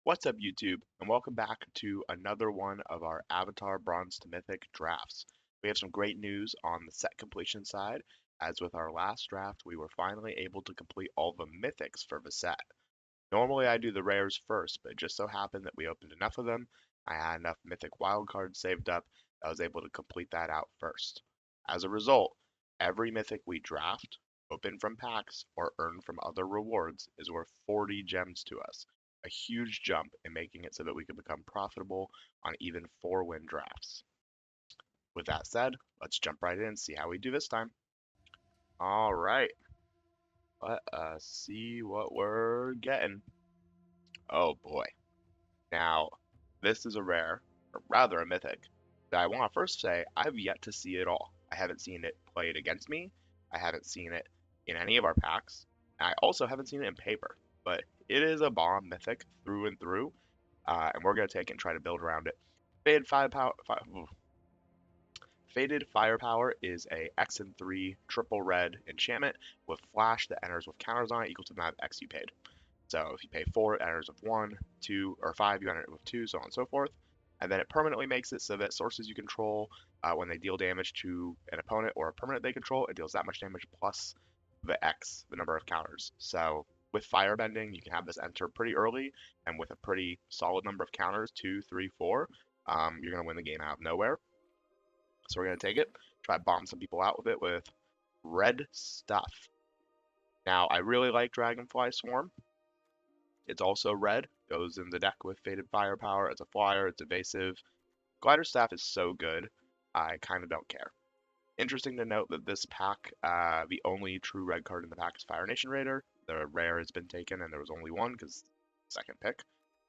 What's up, YouTube, and welcome back to another one of our Avatar Bronze to Mythic drafts. We have some great news on the set completion side, as with our last draft, we were finally able to complete all the mythics for the set. Normally I do the rares first, but it just so happened that we opened enough of them, I had enough mythic wildcards saved up, that I was able to complete that out first. As a result, every mythic we draft, open from packs, or earn from other rewards is worth 40 gems to us, a huge jump in making it so that we can become profitable on even 4-win drafts. With that said, let's jump right in and see how we do this time. All right, let us see what we're getting. Oh boy. Now, this is a rare, or rather a mythic, that I want to first say I've yet to see it all. I haven't seen it played against me, I haven't seen it in any of our packs, and I also haven't seen it in paper. But it is a bomb mythic through and through, and we're going to take it and try to build around it. Faded Firepower is a X and 3 triple red enchantment with flash that enters with counters on it equal to the amount of X you paid. So if you pay 4, it enters with 1, 2, or 5, you enter it with 2, so on and so forth. And then it permanently makes it so that sources you control, when they deal damage to an opponent or a permanent they control, it deals that much damage plus the X, the number of counters. So with Firebending, you can have this enter pretty early, and with a pretty solid number of counters, 2, 3, 4, you're going to win the game out of nowhere. So we're going to take it, try to bomb some people out with it with red stuff. Now, I really like Dragonfly Swarm. It's also red, goes in the deck with Faded Firepower. It's a flyer, it's evasive. Glider Staff is so good, I kind of don't care. Interesting to note that this pack, the only true red card in the pack is Fire Nation Raider. The rare has been taken, and there was only one because second pick.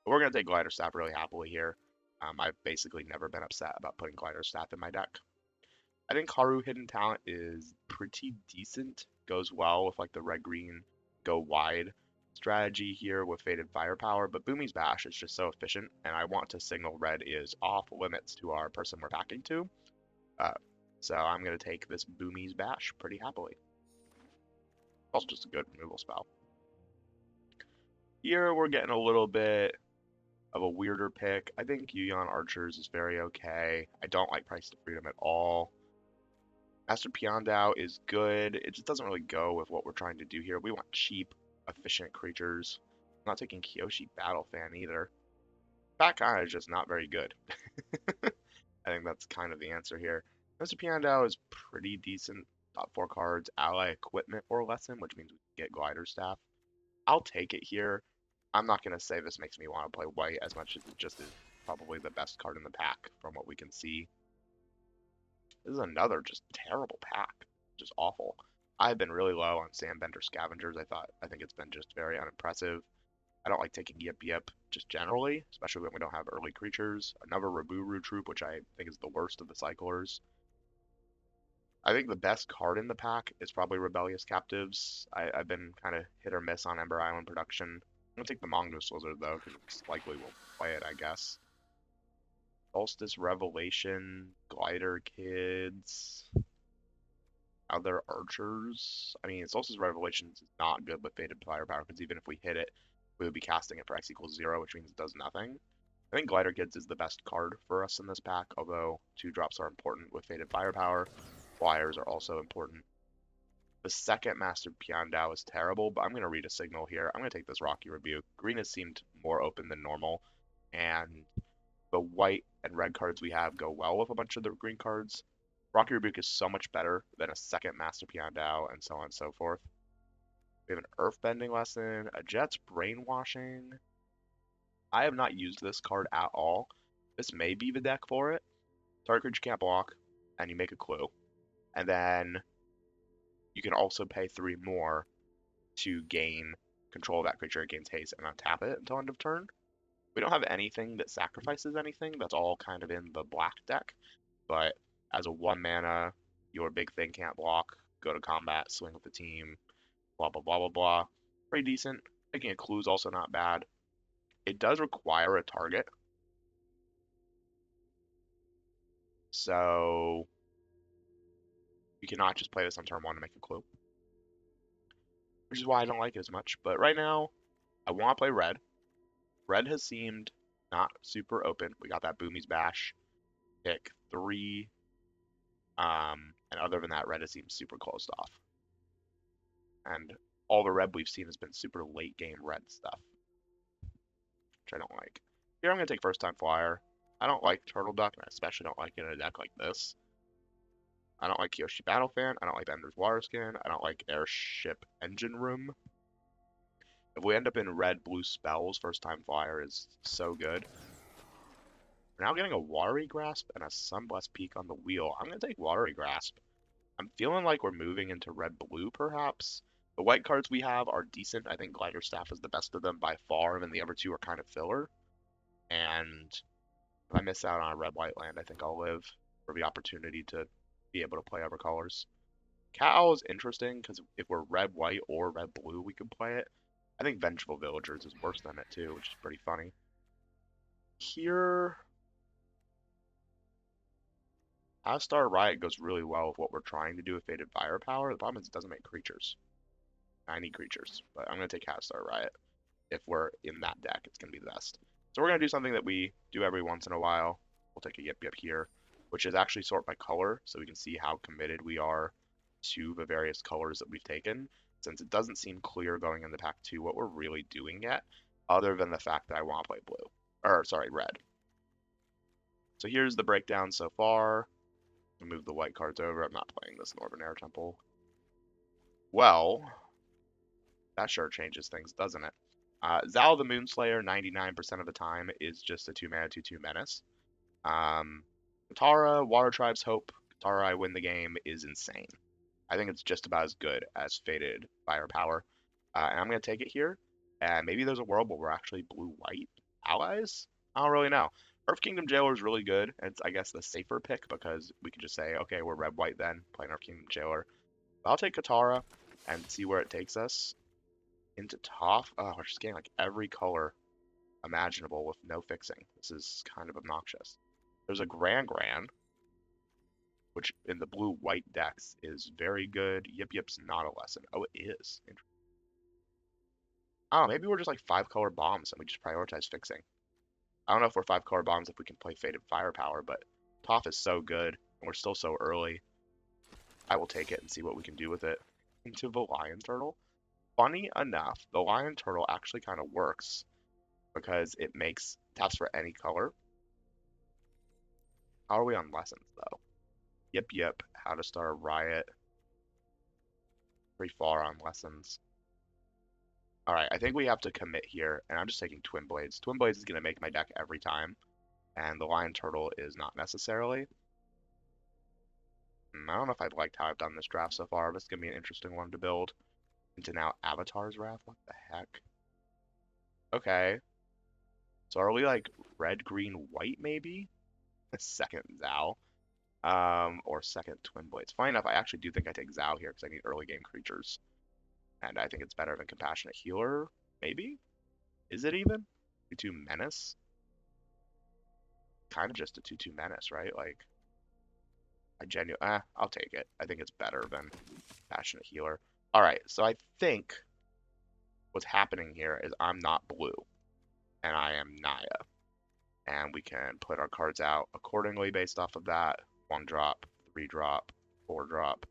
But we're going to take Glider Staff really happily here. I've basically never been upset about putting Glider Staff in my deck. I think Haru Hidden Talent is pretty decent. Goes well with like the red-green go wide strategy here with Faded Firepower, but Boomy's Bash is just so efficient, and I want to signal red is off limits to our person we're packing to. So I'm going to take this Boomy's Bash pretty happily. Also just a good removal spell. Here we're getting a little bit of a weirder pick. I think Yuyan Archers is very okay. I don't like Price to Freedom at all. Master Piandao is good. It just doesn't really go with what we're trying to do here. We want cheap, efficient creatures. I'm not taking Kyoshi Battle Fan either. That kind is just not very good. I think that's kind of the answer here. Master Piandao is pretty decent. Top 4 cards, ally equipment or lesson, which means we can get glider staff. I'll take it here. I'm not going to say this makes me want to play white as much as it just is probably the best card in the pack from what we can see. This is another just terrible pack. Just awful. I've been really low on Sandbender Scavengers. I think it's been just very unimpressive. I don't like taking Yip Yip just generally, especially when we don't have early creatures. Another Raburu Troop, which I think is the worst of the cyclers. I think the best card in the pack is probably Rebellious Captives. I've been kind of hit or miss on Ember Island production. I'm going to take the Mongoose Lizard, though, because likely we'll play it, I guess. Solstice Revelation, Glider Kids, other archers. I mean, Solstice Revelations is not good with Faded Firepower, because even if we hit it, we would be casting it for X equals 0, which means it does nothing. I think Glider Kids is the best card for us in this pack, although 2-drops are important with Faded Firepower. Flyers are also important. The second Master Piandao is terrible, but I'm going to read a signal here. I'm going to take this Rocky Rebuke. Green has seemed more open than normal, and the white and red cards we have go well with a bunch of the green cards. Rocky Rebuke is so much better than a second Master Piandao, and so on and so forth. We have an Earthbending Lesson, a Jet's Brainwashing. I have not used this card at all. This may be the deck for it. Target creature can't block, and you make a clue. And then you can also pay 3 more to gain control of that creature. It gains haste and untap it until end of turn. We don't have anything that sacrifices anything. That's all kind of in the black deck. But as a 1 mana, your big thing can't block, go to combat, swing with the team, blah, blah, blah, blah, blah. Pretty decent. Making a clue is also not bad. It does require a target. So you cannot just play this on turn 1 to make a clue. Which is why I don't like it as much. But right now, I want to play red. Red has seemed not super open. We got that Boomies Bash pick 3. And other than that, red has seemed super closed off. And all the red we've seen has been super late game red stuff, which I don't like. Here I'm going to take first time flyer. I don't like Turtle Duck, and I especially don't like it in a deck like this. I don't like Kyoshi Battle Fan. I don't like Ender's Water Skin. I don't like Airship Engine Room. If we end up in red blue spells, first time flyer is so good. We're now getting a Watery Grasp and a Sunblessed Peak on the wheel. I'm going to take Watery Grasp. I'm feeling like we're moving into red-blue, perhaps. The white cards we have are decent. I think Glider Staff is the best of them by far, and the other two are kind of filler. And if I miss out on a red-white land, I think I'll live for the opportunity to be able to play other colors. Cat Owl is interesting, because if we're red-white or red-blue, we can play it. I think Vengeful Villagers is worse than it, too, which is pretty funny. Here, Star Riot goes really well with what we're trying to do with Fated Firepower. The problem is it doesn't make creatures. I need creatures, but I'm going to take Star Riot. If we're in that deck, it's going to be the best. So we're going to do something that we do every once in a while. We'll take a Yip Yip here, which is actually sort by color, so we can see how committed we are to the various colors that we've taken, since it doesn't seem clear going into pack 2 what we're really doing yet, other than the fact that I want to play blue. Or, sorry, red. So here's the breakdown so far. I'll move the white cards over. I'm not playing this Northern Air Temple. Well, that sure changes things, doesn't it? Zal the Moonslayer, 99% of the time, is just a 2-mana 2/2 menace. Katara, Water Tribe's Hope, Katara, I win the game, is insane. I think it's just about as good as Fated Firepower. And I'm going to take it here. And maybe there's a world where we're actually blue-white allies? I don't really know. Earth Kingdom Jailer is really good. It's, I guess, the safer pick because we can just say, okay, we're red-white then, playing Earth Kingdom Jailer. But I'll take Katara and see where it takes us. Into Toph. Oh, we're just getting like every color imaginable with no fixing. This is kind of obnoxious. There's a Gran, which in the blue-white decks is very good. Yip Yip's not a lesson. Oh, it is. Oh, maybe we're just like 5-color bombs and we just prioritize fixing. I don't know if we're 5-color bombs if we can play Fated Firepower, but Toph is so good, and we're still so early. I will take it and see what we can do with it. Into the Lion Turtle. Funny enough, the Lion Turtle actually kind of works because it taps for any color. How are we on lessons, though? Yip Yip, How to Start a Riot. Pretty far on lessons. Alright, I think we have to commit here, and I'm just taking Twin Blades. Twin Blades is going to make my deck every time, and the Lion Turtle is not necessarily. I don't know if I've liked how I've done this draft so far. This is going to be an interesting one to build. Into now Avatar's Wrath? What the heck? Okay. So are we like red, green, white maybe? Second Zao. Or second Twin Blades. Funny enough, I actually do think I take Zao here because I need early game creatures. And I think it's better than Compassionate Healer, maybe? Is it even? 2/2 Menace? Kind of just a 2/2 Menace, right? Like, I'll take it. I think it's better than Compassionate Healer. Alright, so I think what's happening here is I'm not blue, and I am Naya. And we can put our cards out accordingly based off of that. 1-drop, 3-drop, 4-drop.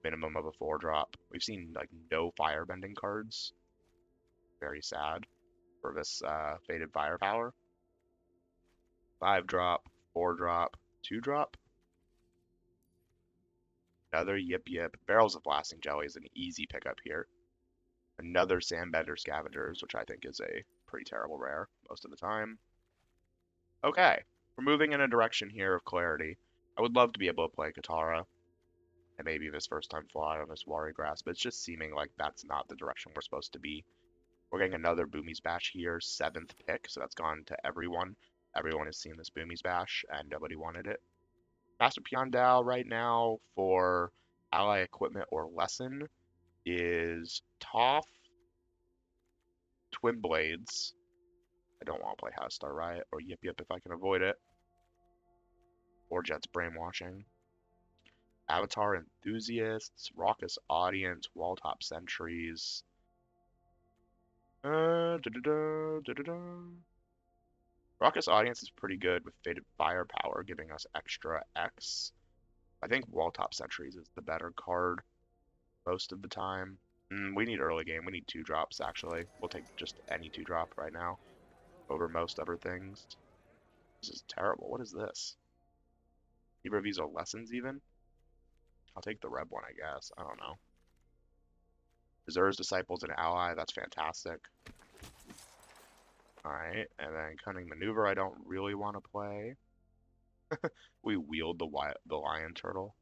Minimum of a 4-drop. We've seen like no firebending cards. Very sad for this Fated Firepower. 5-drop, 4-drop, 2-drop. Another Yip Yip. Barrels of Blasting Jelly is an easy pickup here. Another Sandbender Scavengers, which I think is a pretty terrible rare most of the time. Okay, we're moving in a direction here of clarity. I would love to be able to play Katara. And maybe this first time fly on this Watery Grasp, but it's just seeming like that's not the direction we're supposed to be. We're getting another Boomies Bash here, 7th pick, so that's gone to everyone. Everyone has seen this Boomies Bash, and nobody wanted it. Master Piandao right now for ally equipment or lesson is Toph, Twin Blades. I don't want to play How to Start Riot or Yip Yip if I can avoid it. Or Jet's Brainwashing. Avatar Enthusiasts, Raucous Audience, Walltop Sentries. Raucous Audience is pretty good with Fated Firepower, giving us extra X. I think Wall Top Sentries is the better card most of the time. We need early game. We need 2-drops, actually. We'll take just any 2-drop right now over most other things. This is terrible. What is this? Hebrew Visa Lessons, even? I'll take the red one, I guess. I don't know. Reserve's Disciples and Ally. That's fantastic. Alright, and then Cunning Maneuver I don't really want to play. We wield the Lion Turtle.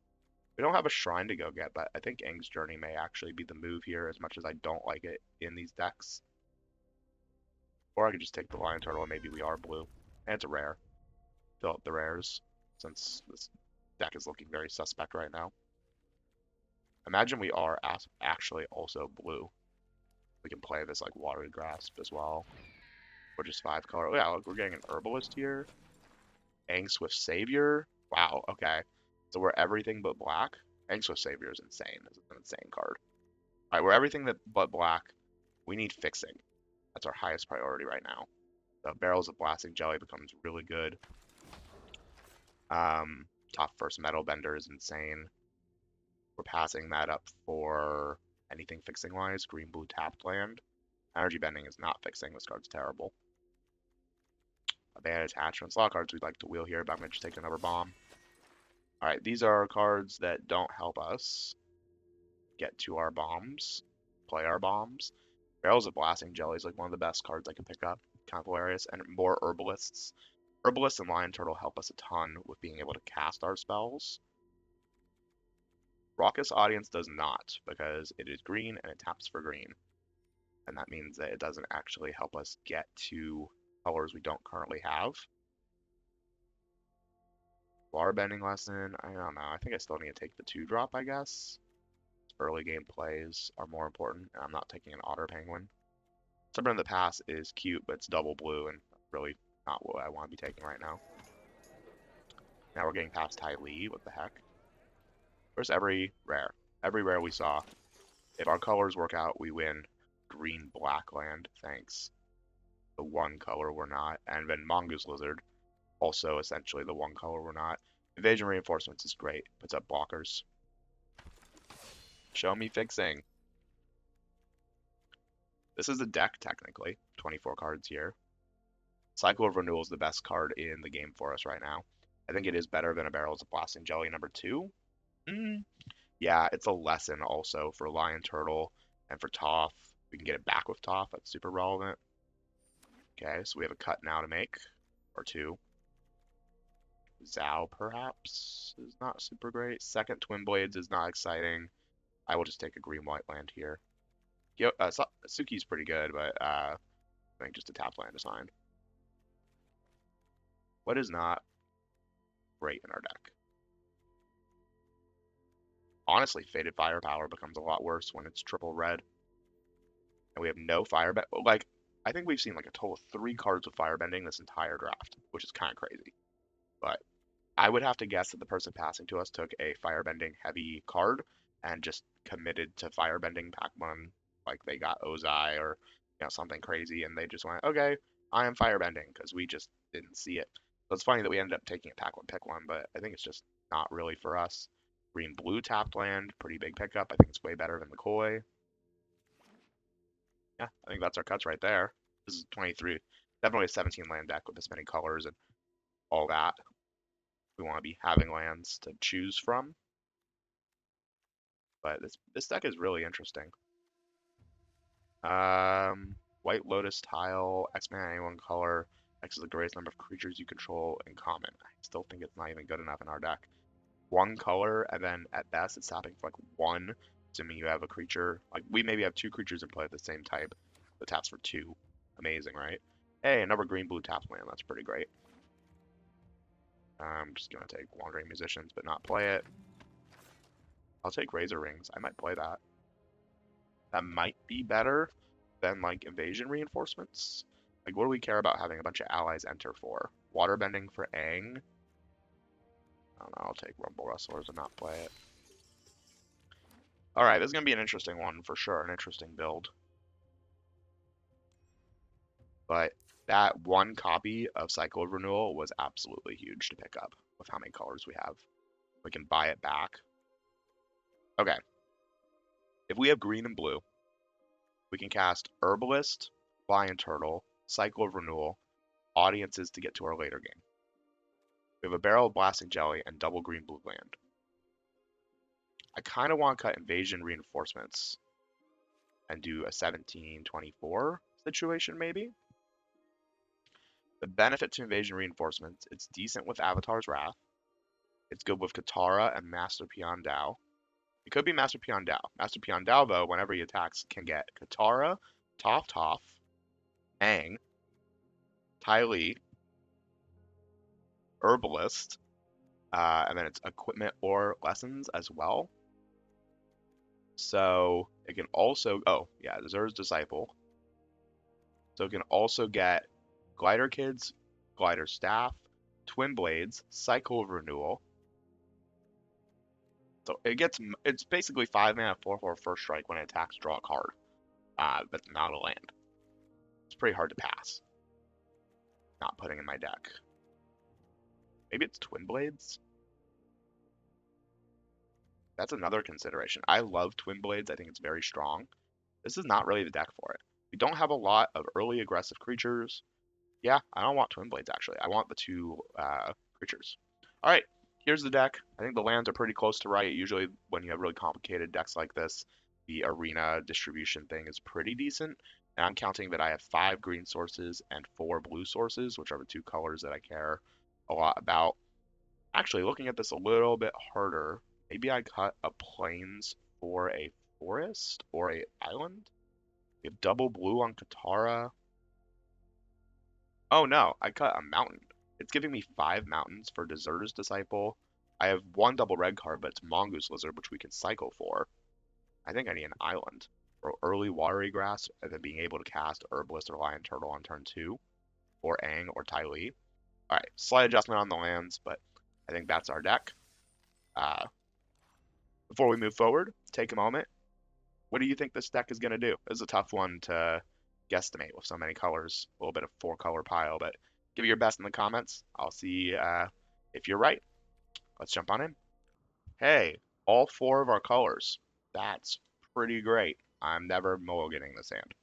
We don't have a Shrine to go get, but I think Aang's Journey may actually be the move here as much as I don't like it in these decks. Or I could just take the Lion Turtle and maybe we are blue. And it's a rare. Fill up the rares, since this deck is looking very suspect right now. Imagine we are actually also blue. We can play this like Watery Grasp as well. Which is 5 color. Yeah, look, we're getting an Herbalist here. Aang Swift Savior. Wow, okay. So we're everything but black. Aang Swift Savior is insane. This is an insane card. Alright, we're everything but black. We need fixing. That's our highest priority right now. The Barrels of Blasting Jelly becomes really good. Top first Metal Bender is insane. We're passing that up for anything fixing wise. Green blue tapped land. Energy Bending is not fixing. This card's terrible. Abandoned Attachments. A lot of cards we'd like to wheel here, but I'm going to just take another bomb. Alright, these are cards that don't help us get to our bombs, play our bombs. Barrels of Blasting Jelly is like one of the best cards I can pick up. Kind of hilarious. And more Herbalists. Herbalists and Lion Turtle help us a ton with being able to cast our spells. Raucous Audience does not, because it is green and it taps for green. And that means that it doesn't actually help us get to colors we don't currently have. Water Bending Lesson, I don't know. I think I still need to take the 2-drop, I guess. Early game plays are more important, and I'm not taking an Otter Penguin. Summer in the Past is cute, but it's double blue, and really not what I want to be taking right now. Now we're getting past Ty Lee. What the heck? Where's every rare? Every rare we saw. If our colors work out, we win. Green black land, thanks. The one color we're not. And then Mongoose Lizard, also essentially the one color we're not. Invasion Reinforcements is great. Puts up blockers. Show me fixing. This is a deck, technically. 24 cards here. Cycle of Renewal is the best card in the game for us right now. I think it is better than a Barrels of Blasting Jelly number 2. Yeah, it's a lesson also for Lion Turtle and for Toph. We can get it back with Toph. That's super relevant. Okay, so we have a cut now to make. Or 2. Zhao, perhaps, is not super great. Second Twin Blades is not exciting. I will just take a green-white land here. Suki's pretty good, but I think just a tap land is fine. What is not great in our deck? Honestly, Fated Firepower becomes a lot worse when it's triple red. And we have no firebend. Like, I think we've seen like a total of 3 cards with firebending this entire draft, which is kind of crazy. But I would have to guess that the person passing to us took a firebending heavy card and just committed to firebending pack 1, like they got Ozai or something crazy, and they just went, okay, I am firebending, because we just didn't see it. So it's funny that we ended up taking a pack 1 pick 1, but I think it's just not really for us. Green blue tapped land, pretty big pickup. I think it's way better than the Koi. Yeah, I think that's our cuts right there. This is 23, definitely a 17 land deck with this many colors and all that. We want to be having lands to choose from. But this deck is really interesting. White Lotus tile, X-Man any one color. X is the greatest number of creatures you control in common. I still think it's not even good enough in our deck. 1 color, and then at best it's tapping for like 1, assuming you have a creature. Like, we maybe have 2 creatures in play of the same type that taps for 2. Amazing, right? Hey, another green-blue tap land. That's pretty great. I'm just going to take Wandering Musicians, but not play it. I'll take Razor Rings. I might play that. That might be better than, like, Invasion Reinforcements. Like, what do we care about having a bunch of allies enter for? Waterbending for Aang? I don't know, I'll take Rumble Rustlers and not play it. Alright, this is going to be an interesting one for sure. An interesting build. But that one copy of Cycle of Renewal was absolutely huge to pick up with how many colors we have. We can buy it back. Okay. If we have green and blue, we can cast Herbalist, Lion Turtle, Cycle of Renewal, Audiences to get to our later game. We have a Barrel of Blasting Jelly and double green blue land. I kind of want to cut Invasion Reinforcements and do a 17-24 situation maybe. The benefit to Invasion Reinforcements, it's decent with Avatar's Wrath. It's good with Katara and Master Pion Dao. It could be Master Pion Dao. Master Pion Dao, though, whenever he attacks, can get Katara, Toph Toph, Aang, Ty Lee, Herbalist, and then it's equipment or lessons as well. So it can also, oh yeah, Deserves Disciple. So it can also get Glider Kids, Glider Staff, Twin Blades, Cycle of Renewal. So it's basically 5 mana 4/4 first strike when it attacks, draw a card, but not a land. It's pretty hard to pass. Not putting in my deck. Maybe it's Twin Blades. That's another consideration. I love Twin Blades. I think it's very strong. This is not really the deck for it. We don't have a lot of early aggressive creatures. Yeah, I don't want Twin Blades, actually. I want the 2 creatures. All right, here's the deck. I think the lands are pretty close to right. Usually when you have really complicated decks like this, the arena distribution thing is pretty decent. And I'm counting that I have 5 green sources and 4 blue sources, which are the 2 colors that I care a lot about. Actually, looking at this a little bit harder, maybe I cut a plains for a forest or a island. We have double blue on Katara. Oh no, I cut a mountain. It's giving me 5 mountains for Deserter's Disciple. I have 1 double red card, but it's Mongoose Lizard, which we can cycle for. I think I need an island. For early Watery Grass, and then being able to cast Herbalist or Lion Turtle on turn 2. Or Aang or Ty Lee. Alright, slight adjustment on the lands, but I think that's our deck. Before we move forward, take a moment. What do you think this deck is going to do? This is a tough one to guesstimate with so many colors. A little bit of 4-color pile, but give it your best in the comments. I'll see if you're right. Let's jump on in. Hey, all 4 of our colors. That's pretty great. I'm never mulliganing this hand.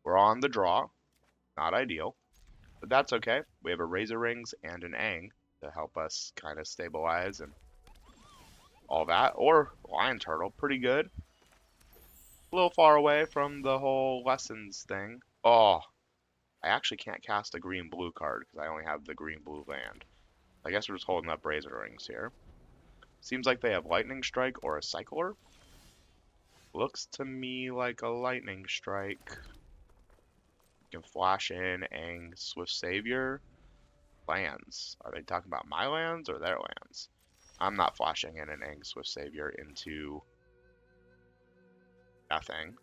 We're on the draw. Not ideal, but that's okay. We have a Razor Rings and an Aang to help us kind of stabilize and all that. Or Lion Turtle, pretty good. A little far away from the whole lessons thing. Oh, I actually can't cast a green-blue card because I only have the green-blue land. I guess we're just holding up Razor Rings here. Seems like they have Lightning Strike or a Cycler. Looks to me like a Lightning Strike. You can flash in Aang, Swift Savior. Lands. Are they talking about my lands or their lands? I'm not flashing in an Aang, Swift Savior into nothing.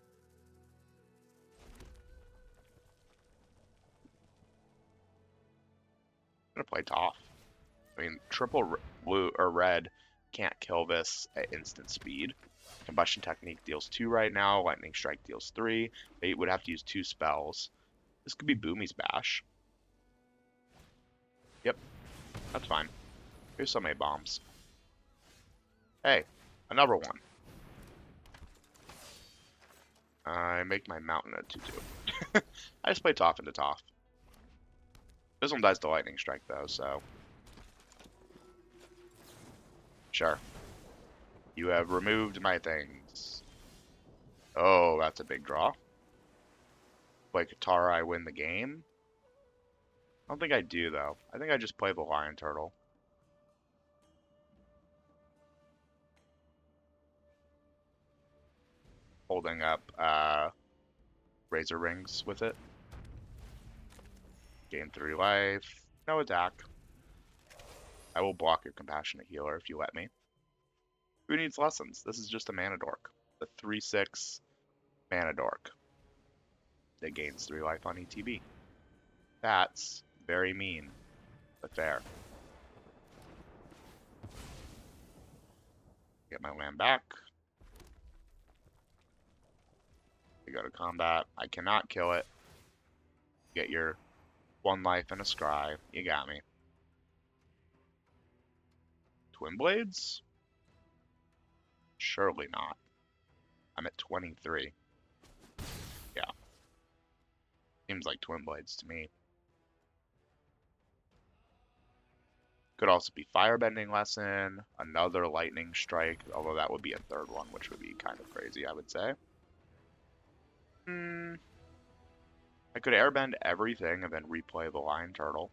I'm gonna play Toph. I mean, triple blue or red can't kill this at instant speed. Combustion Technique deals 2 right now. Lightning Strike deals 3. They would have to use 2 spells. This could be Boomy's Bash. Yep, that's fine. Here's so many bombs. Hey, another one. I make my mountain a 2/2. I just play Toph into Toph. This one dies to Lightning Strike though, so sure. You have removed my things. Oh, that's a big draw. Play Katara, I win the game. I don't think I do though. I think I just play the Lion Turtle. Holding up Razor Rings with it. Gain 3 life. No attack. I will block your Compassionate Healer if you let me. Who needs lessons? This is just a mana dork. The 3/6 mana dork that gains 3 life on ETB. That's very mean, but fair. Get my land back. We go to combat. I cannot kill it. Get your 1 life and a scry. You got me. Twin Blades? Surely not. I'm at 23. Yeah. Seems like Twin Blades to me. Could also be Firebending Lesson, another Lightning Strike, although that would be a third one, which would be kind of crazy, I would say. I could Airbend everything and then replay the Lion Turtle.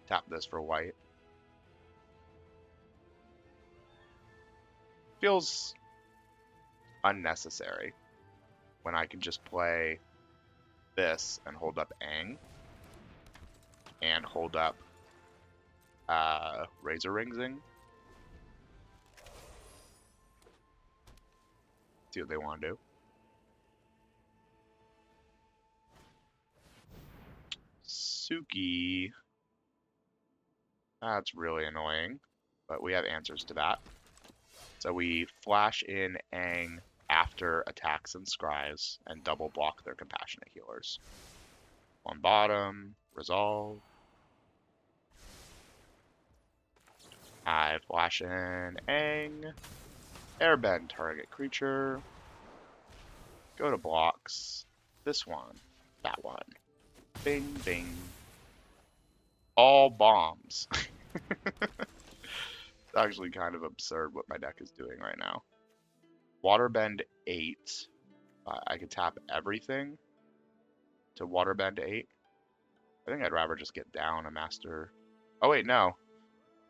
Tap this for white. Feels unnecessary when I can just play this and hold up Aang and hold up Razor Ringsing. See what they want to do. Suki. That's really annoying, but we have answers to that. So we flash in Aang after attacks and scries and double block their compassionate healers. On bottom, resolve. I flash in Aang, airbend target creature, go to blocks, this one, that one, bing bing, all bombs. It's actually kind of absurd what my deck is doing right now. Waterbend 8. I could tap everything to Waterbend 8. I think I'd rather just get down a master. Oh, wait, no.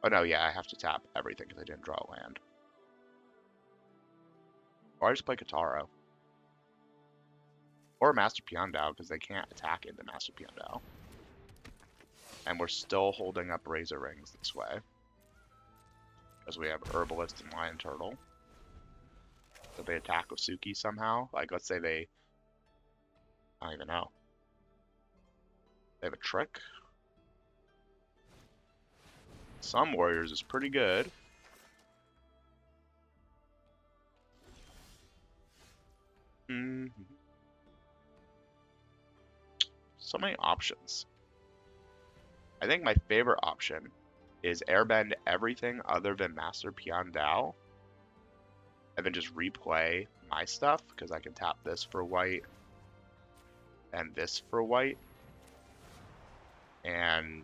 Oh, no, yeah, I have to tap everything because I didn't draw a land. Or I just play Kataro. Or Master Piandao because they can't attack into Master Piandao. And we're still holding up Razor Rings this way. Because we have Herbalist and Lion Turtle. So they attack with Suki somehow. Like, let's say they... I don't even know. They have a trick. Some Warriors is pretty good. So many options. I think my favorite option is airbend everything other than Master Piandao. And then just replay my stuff, because I can tap this for white and this for white. And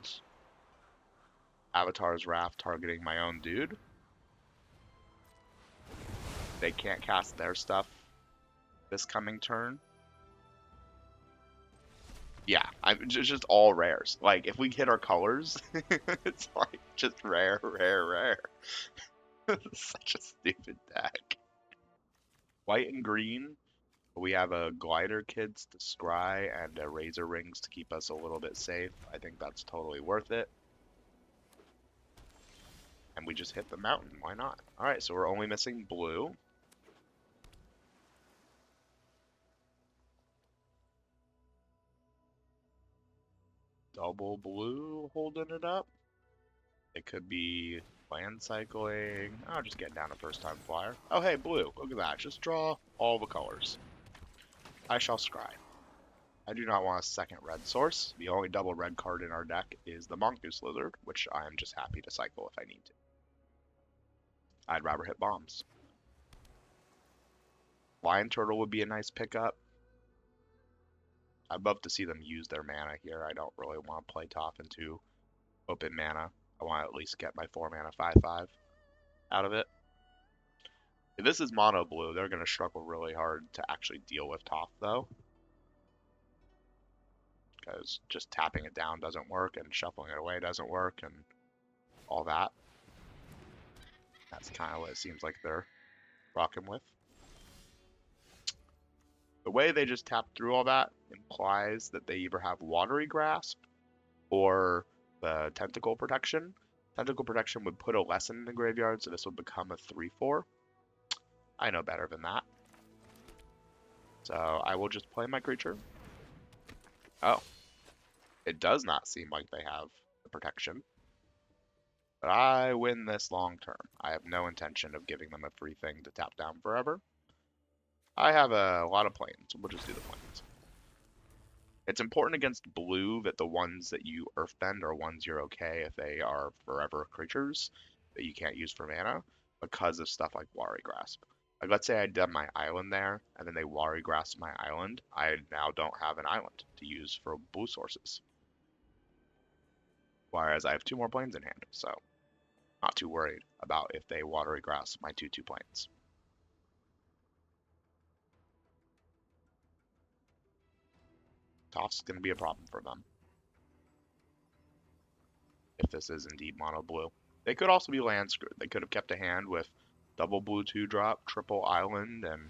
Avatar's Wrath targeting my own dude. They can't cast their stuff this coming turn. Yeah, I'm just all rares. Like, if we hit our colors, it's like just rare, rare, rare. Such a stupid deck. White and green, we have a Glider Kids to scry and a Razor Rings to keep us a little bit safe. I think that's totally worth it. And we just hit the mountain, why not? Alright, so we're only missing blue. Double blue holding it up. It could be land cycling. Oh, just getting down a first time flyer. Oh, hey, blue. Look at that. Just draw all the colors. I shall scry. I do not want a second red source. The only double red card in our deck is the Mongoose Lizard, which I am just happy to cycle if I need to. I'd rather hit bombs. Lion Turtle would be a nice pickup. I'd love to see them use their mana here. I don't really want to play top into open mana. I want to at least get my 4 mana 5/5 out of it. If this is mono blue, they're going to struggle really hard to actually deal with top, though. Because just tapping it down doesn't work, and shuffling it away doesn't work, and all that. That's kind of what it seems like they're rocking with. The way they just tapped through all that implies that they either have Watery Grasp or the Tentacle Protection. Tentacle Protection would put a lesson in the graveyard, so this would become a 3/4. I know better than that. So I will just play my creature. Oh. It does not seem like they have the protection. But I win this long term. I have no intention of giving them a free thing to tap down forever. I have a lot of planes, so we'll just do the planes. It's important against blue that the ones that you earthbend are ones you're okay if they are forever creatures that you can't use for mana because of stuff like Wari Grasp. Like let's say I done my island there and then they Wari Grasp my island, I now don't have an island to use for blue sources. Whereas I have 2 more planes in hand, so not too worried about if they Watery Grasp my 2/2 planes. Toff's going to be a problem for them if this is indeed mono blue. They could also be land screwed. They could have kept a hand with double blue 2-drop, triple island, and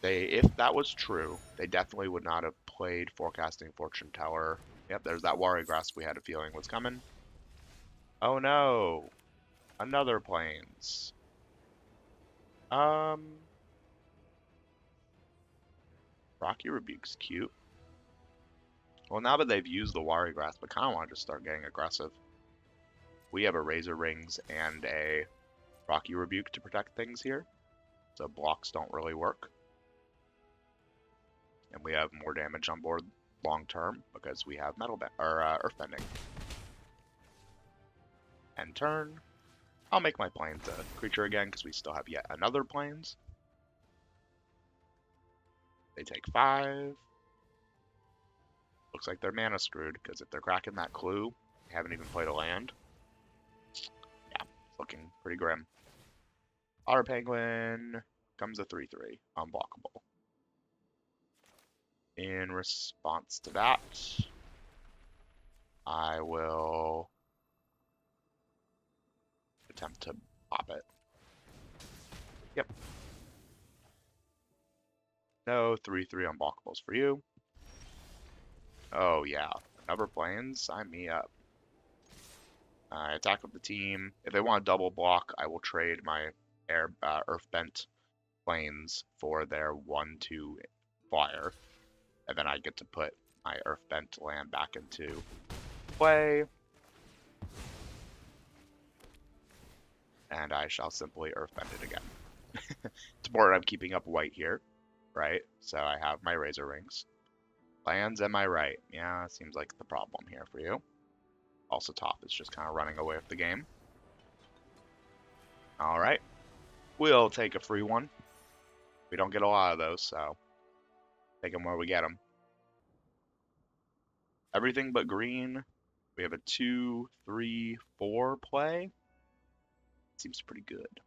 if that was true, they definitely would not have played Forecasting Fortune Teller. Yep, there's that Wari Grasp we had a feeling was coming. Oh no! Another planes. Rocky Rebuke's cute. Well, now that they've used the Wari Grasp, I kind of want to just start getting aggressive. We have a Razor Rings and a Rocky Rebuke to protect things here, so blocks don't really work. And we have more damage on board long term because we have Earthbending. End turn. I'll make my planes a creature again because we still have yet another planes. They take 5. Looks like they're mana screwed because if they're cracking that clue, they haven't even played a land. Yeah, it's looking pretty grim. Otter Penguin comes a 3/3, unblockable. In response to that, I will attempt to pop it. Yep. No 3/3 unblockables for you. Oh yeah, another planes, sign me up. I attack with the team. If they want to double block, I will trade my Earthbent planes for their 1/2 flyer. And then I get to put my Earthbent land back into play. And I shall simply Earthbend it again. It's important I'm keeping up white here, right? So I have my Razor Rings. Lands, am I right? Yeah, seems like the problem here for you. Also, Top is just kind of running away with the game. Alright. We'll take a free one. We don't get a lot of those, so take them where we get them. Everything but green. We have a 2, 3, 4 play. Seems pretty good.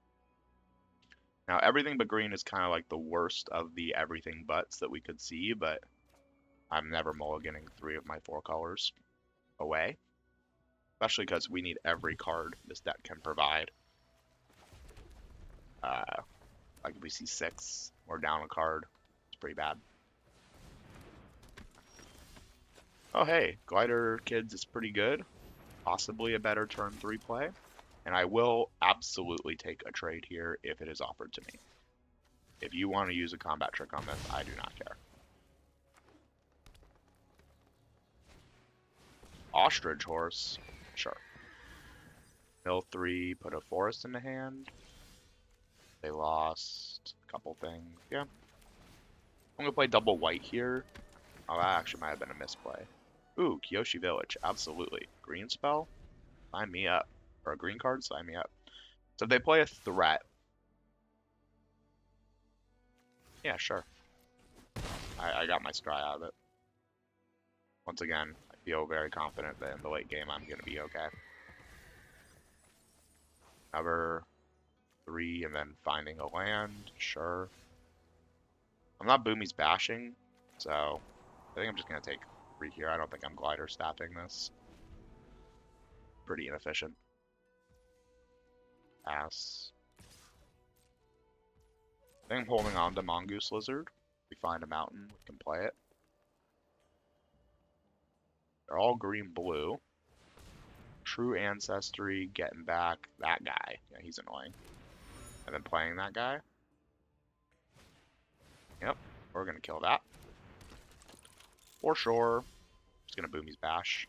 Now, everything but green is kind of like the worst of the everything buts that we could see, but I'm never mulliganing 3 of my 4 colors away. Especially because we need every card this deck can provide. Like if we see 6, we're down a card. It's pretty bad. Oh hey, Glider Kids is pretty good. Possibly a better turn 3 play. And I will absolutely take a trade here if it is offered to me. If you want to use a combat trick on this, I do not care. Ostrich Horse, sure. Mill 3, put a forest in the hand. They lost a couple things, yeah. I'm going to play double white here. Oh, that actually might have been a misplay. Ooh, Kyoshi Village, absolutely. Green spell? Sign me up. Or a green card? Sign me up. So if they play a threat. Yeah, sure. I got my scry out of it. Once again, I feel very confident that in the late game I'm going to be okay. Another 3 and then finding a land, sure. I'm not Boomy's bashing, so I think I'm just going to take 3 here. I don't think I'm glider staffing this. Pretty inefficient. Pass. I think I'm holding on to Mongoose Lizard. If we find a mountain, we can play it. They're all green-blue. True Ancestry, getting back that guy. Yeah, he's annoying. And then playing that guy. Yep, we're going to kill that. For sure. Just going to Boomy's Bash.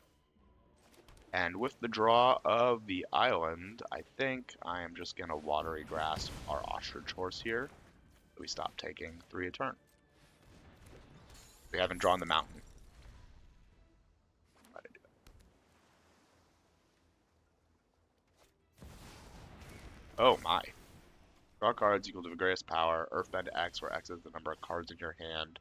And with the draw of the island, I think I am just going to watery grasp our ostrich horse here. So we stop taking 3 a turn. We haven't drawn the mountain. Oh my. Draw cards equal to the greatest power. Earthbend X, where X is the number of cards in your hand.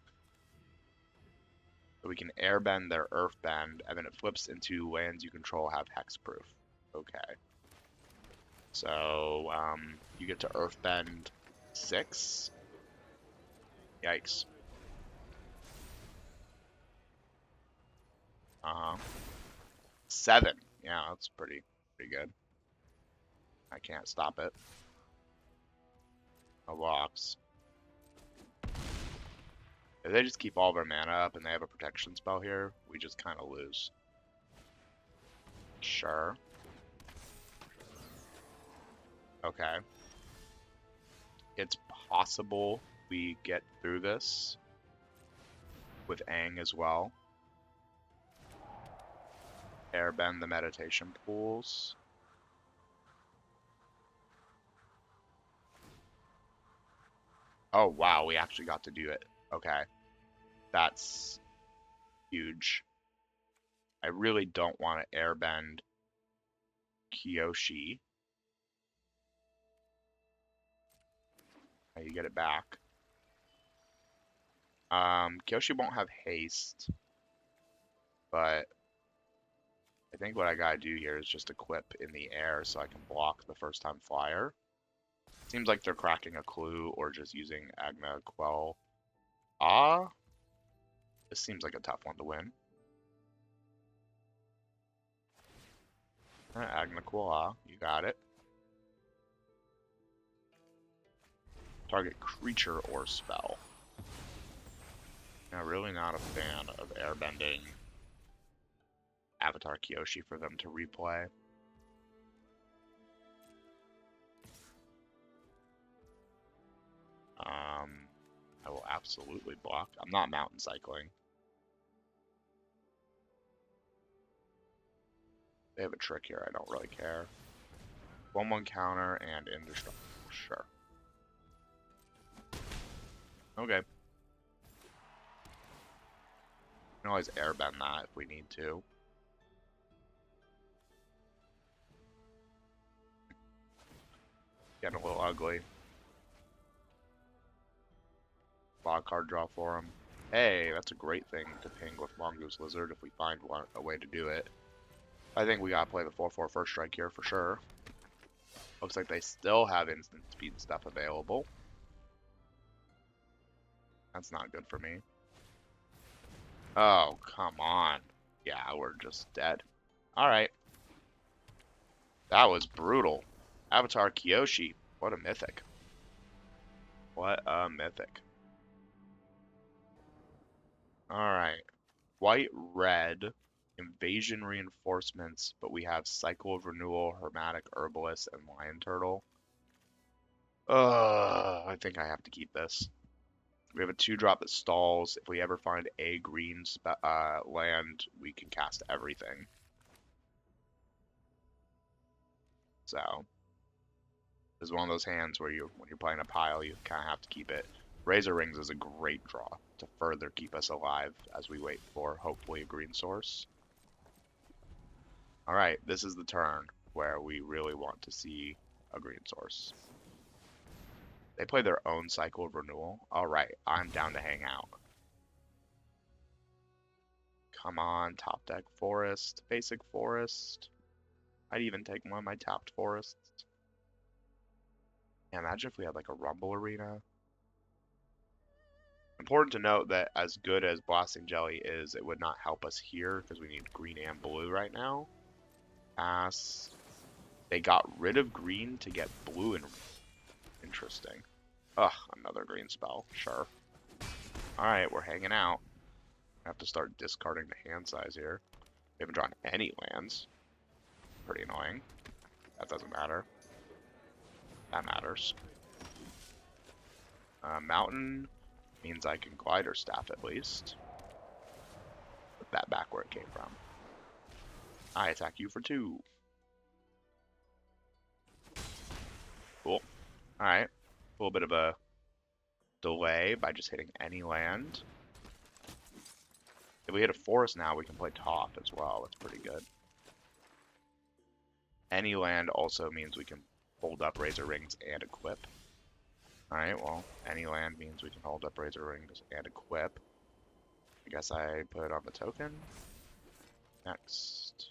So we can airbend their Earthbend, and then it flips into lands you control have hexproof. Okay. So, you get to Earthbend 6. Yikes. 7. Yeah, that's pretty good. I can't stop it. No blocks. If they just keep all their mana up and they have a protection spell here, we just kind of lose. Sure. Okay. It's possible we get through this with Aang as well. Airbend the meditation pools. Oh wow, we actually got to do it. Okay. That's huge. I really don't want to airbend Kyoshi. How you get it back. Kyoshi won't have haste, but I think what I gotta do here is just equip in the air so I can block the first time flyer. Seems like they're cracking a clue or just using Agna Quell. This seems like a tough one to win. Agna Quell, you got it. Target creature or spell. I'm really not a fan of airbending Avatar Kyoshi for them to replay. I will absolutely block. I'm not mountain cycling. They have a trick here, I don't really care. 1/1 counter and indestructible, sure. Okay. We can always airbend that if we need to. Getting a little ugly. Log card draw for him. Hey, that's a great thing to ping with Mongoose Lizard if we find a way to do it. I think we gotta play the 4/4 first strike here for sure. Looks like they still have instant speed stuff available. That's not good for me. Oh, come on. Yeah, we're just dead. Alright. That was brutal. Avatar Kyoshi. What a mythic. What a mythic. Alright. White, red, invasion reinforcements, but we have Cycle of Renewal, Hermetic Herbalist, and Lion Turtle. I think I have to keep this. We have a 2-drop that stalls. If we ever find a green land, we can cast everything. So, this is one of those hands where when you're playing a pile, you kind of have to keep it. Razor Rings is a great draw to further keep us alive as we wait for, hopefully, a green source. Alright, this is the turn where we really want to see a green source. They play their own Cycle of Renewal. Alright, I'm down to hang out. Come on, top deck Forest, basic Forest. I'd even take one of my tapped forests. Yeah, imagine if we had like a Rumble Arena. Important to note that as good as Blasting Jelly is, it would not help us here because we need green and blue right now. Pass. They got rid of green to get blue and interesting. Ugh, another green spell. Sure. Alright, we're hanging out. I have to start discarding the hand size here. We haven't drawn any lands. Pretty annoying. That doesn't matter. That matters. Mountain means I can Glider Staff at least. Put that back where it came from. I attack you for 2. Cool. Alright. A little bit of a delay by just hitting any land. If we hit a forest now, we can play top as well. That's pretty good. Any land also means we can hold up Razor Rings and equip. Alright, well, any land means we can hold up Razor Rings and equip. I guess I put it on the token. Next.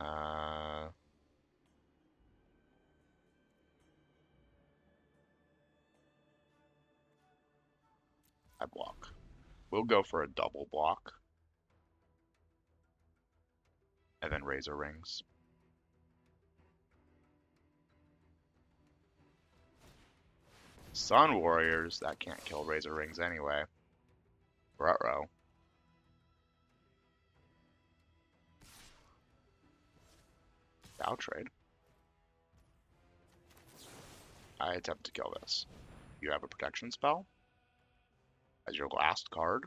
I block. We'll go for a double block. And then Razor Rings. Sun Warriors, that can't kill Razor Rings anyway. Ruh-roh. I'll trade. I attempt to kill this. You have a protection spell? As your last card?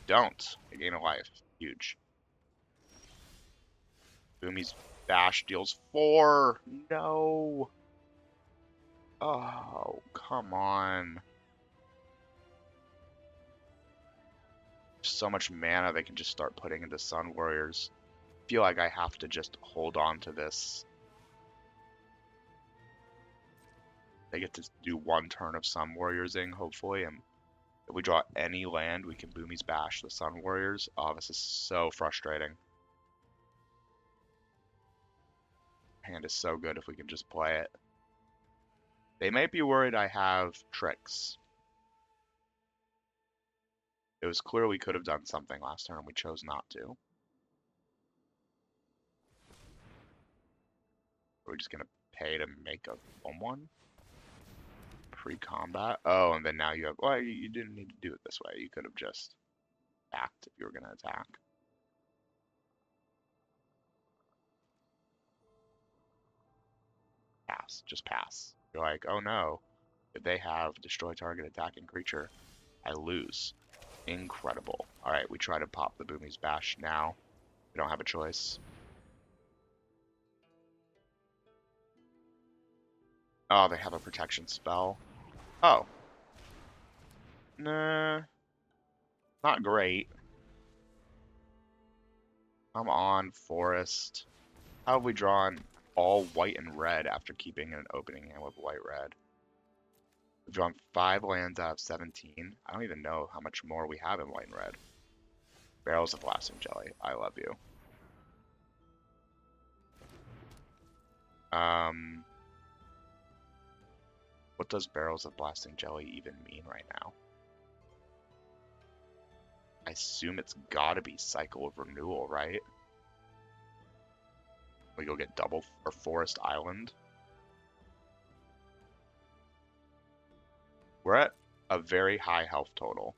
Don't. I gain a life. Huge. Boomy's Bash deals 4. No. Oh, come on. So much mana they can just start putting into Sun Warriors. I feel like I have to just hold on to this. They get to do 1 turn of Sun Warriorsing, hopefully, and if we draw any land, we can Boomy's Bash the Sun Warriors. Oh, this is so frustrating. Hand is so good if we can just play it. They might be worried I have tricks. It was clear we could have done something last turn, and we chose not to. Are we just going to pay to make a 1/1? Pre-combat? Oh, and then now you have... Well, you didn't need to do it this way. You could have just attacked if you were going to attack. Pass. Just pass. You're like, oh no. If they have destroy target attacking creature, I lose. Incredible. Alright, we try to pop the Boomy's Bash now. We don't have a choice. Oh, they have a protection spell. Oh. Nah. Not great. I'm on Forest. How have we drawn all white and red after keeping an opening hand with white-red? We've drawn 5 lands out of 17. I don't even know how much more we have in white and red. Barrels of Blasting Jelly. I love you. What does Barrels of Blasting Jelly even mean right now? I assume it's gotta be Cycle of Renewal, right? We go get double or Forest Island. We're at a very high health total.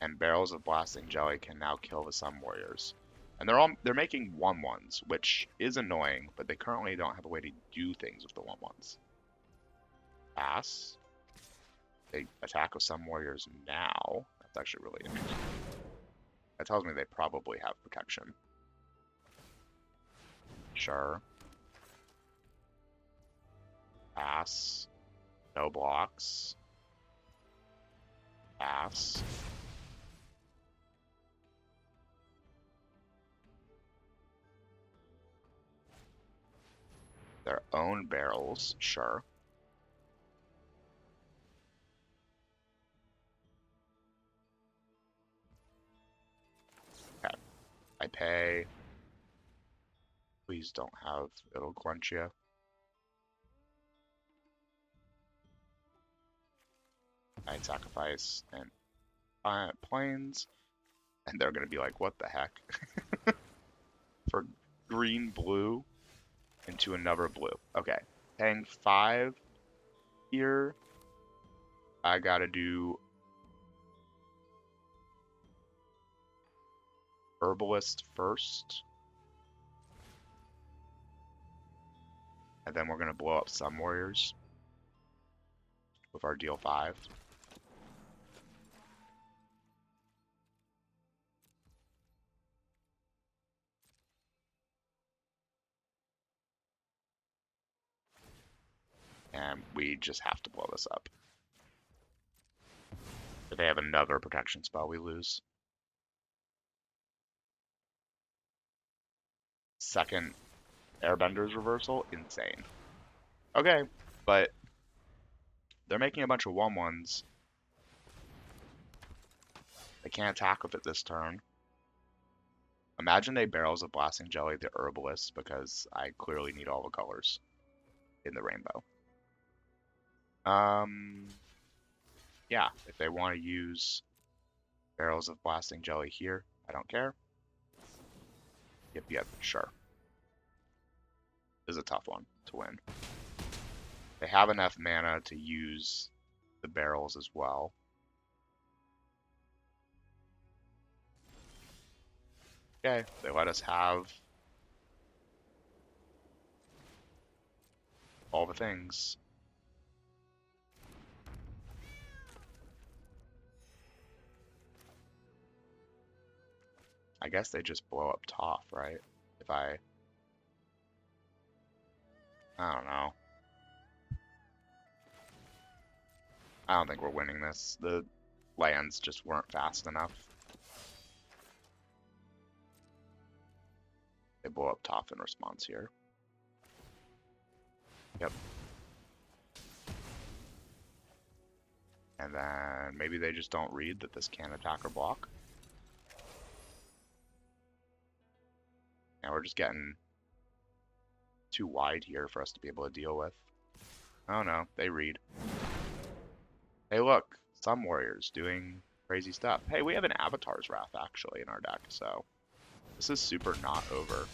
And Barrels of Blasting Jelly can now kill the Sun Warriors. And they're making 1/1s, which is annoying, but they currently don't have a way to do things with the 1/1s. Pass. They attack with Sun Warriors now. That's actually really interesting. That tells me they probably have protection. Sure. Pass. No blocks. Pass. Their own barrels, sure. Okay. I pay. Please don't have it'll quench you. I sacrifice and planes, and they're gonna be like, what the heck? For green blue into another blue. Okay, paying 5 here. I gotta do Herbalist first. And then we're gonna blow up Sun Warriors with our deal 5. And we just have to blow this up. If they have another protection spell, we lose. Second Airbender's reversal, insane. Okay, but they're making a bunch of 1/1s. They can't attack with it this turn. Imagine they Barrels of Blasting Jelly the Herbalist, because I clearly need all the colors in the rainbow. Yeah, if they want to use Barrels of Blasting Jelly here, I don't care. Yep, sure. This is a tough one to win. They have enough mana to use the barrels as well. Okay, they let us have all the things. I guess they just blow up top, right? If I don't know. I don't think we're winning this. The lands just weren't fast enough. They blow up top in response here. Yep. And then maybe they just don't read that this can attack or block. Now we're just getting too wide here for us to be able to deal with. Oh no, they read. Hey look, some warriors doing crazy stuff. Hey, we have an Avatar's Wrath actually in our deck, so this is super not over.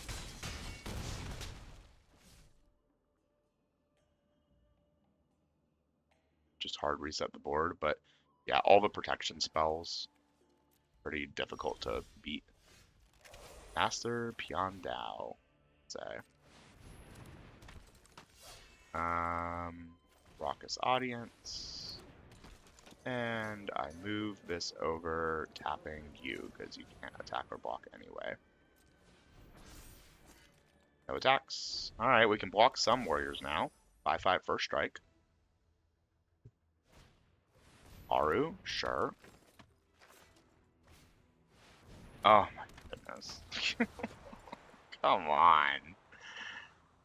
Just hard reset the board, but yeah, all the protection spells, pretty difficult to beat. Master Piandao, say. Raucous Audience. And I move this over, tapping you, because you can't attack or block anyway. No attacks. Alright, we can block some warriors now. 5/5 first strike. Aru, sure. Oh my goodness. Come on.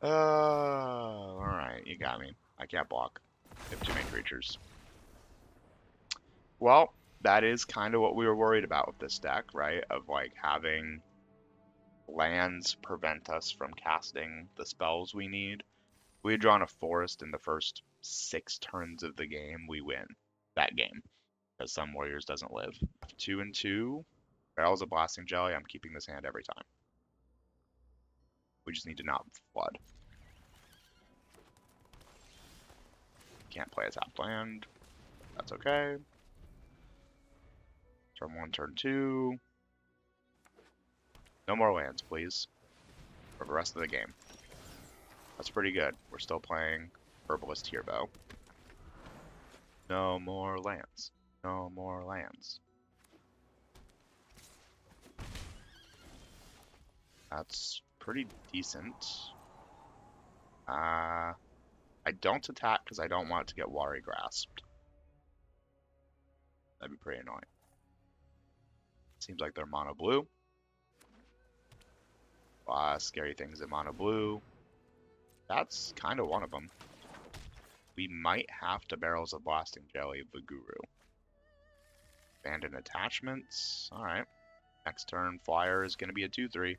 Alright, you got me. I can't block. I have too many creatures. Well, that is kind of what we were worried about with this deck, right? Of like having lands prevent us from casting the spells we need. We had drawn a forest in the first 6 turns of the game, we win that game. Because some warriors doesn't live. 2 and 2. Barrels of Blasting Jelly, I'm keeping this hand every time. We just need to not flood. Can't play a tapped land. That's okay. Turn 1, turn 2. No more lands, please. For the rest of the game. That's pretty good. We're still playing Herbalist here, though. No more lands. No more lands. That's pretty decent. I don't attack because I don't want it to get Wari grasped. That'd be pretty annoying. Seems like they're mono blue. Scary things in mono blue. That's kind of one of them. We might have to Barrels of Blasting Jelly the Guru. Abandon attachments. Alright. Next turn, Flyer is going to be a 2/3.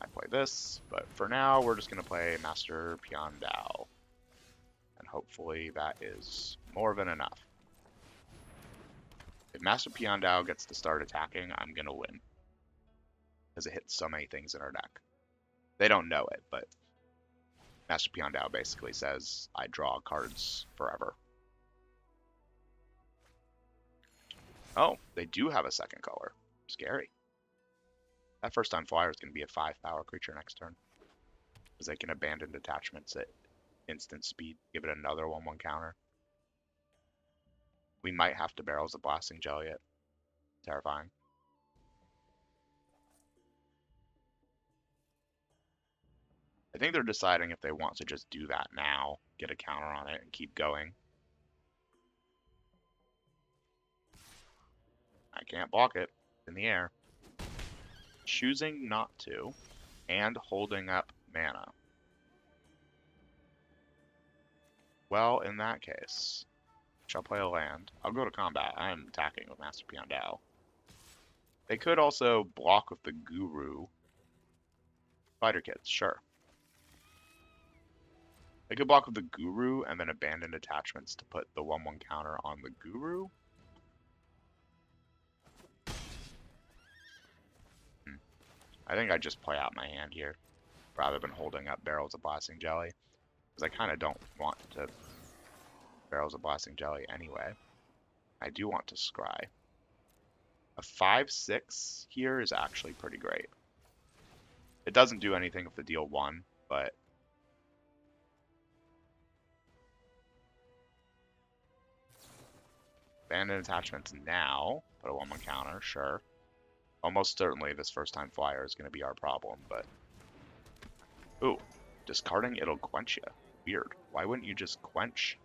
I play this, but for now, we're just going to play Master Piandao. And hopefully that is more than enough. If Master Piandao gets to start attacking, I'm going to win. Because it hits so many things in our deck. They don't know it, but Master Piandao basically says, I draw cards forever. Oh, they do have a second color. Scary. That first time Flyer is going to be a 5-power creature next turn. Because they can abandon detachments at instant speed. Give it another 1/1 counter. We might have to Barrels of Blasting Jelly it. Terrifying. I think they're deciding if they want to just do that now, get a counter on it, and keep going. I can't block it. It's in the air. Choosing not to, and holding up mana. Well, in that case, shall play a land. I'll go to combat. I am attacking with Master Piandao. They could also block with the Guru. Fighter Kids, sure. They could block with the Guru and then abandon attachments to put the 1/1 counter on the Guru. I think I just play out my hand here, rather than holding up Barrels of Blasting Jelly, because I kind of don't want to Barrels of Blasting Jelly anyway. I do want to scry. A 5/6 here is actually pretty great. It doesn't do anything if the deal 1, but abandon attachments now. Put a 1/1 counter, sure. Almost certainly this first time flyer is going to be our problem, but... Ooh, discarding it'll quench you. Weird. Why wouldn't you just quench?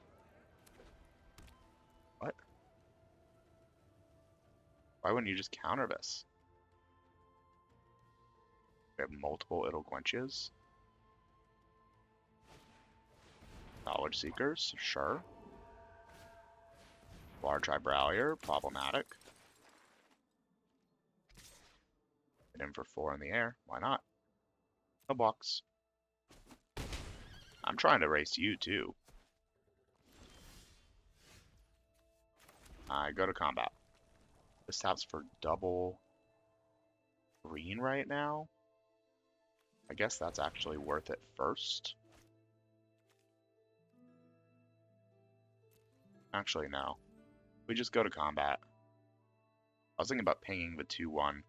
What? Why wouldn't you just counter this? We have multiple it'll quenches. Knowledge Seekers, sure. Large Eyebrowier, problematic. Hit him for 4 in the air, why not? No blocks. I'm trying to race you too. I go to combat. This taps for double green right now. I guess that's actually worth it first. Actually, no. We just go to combat. I was thinking about pinging the 2/1.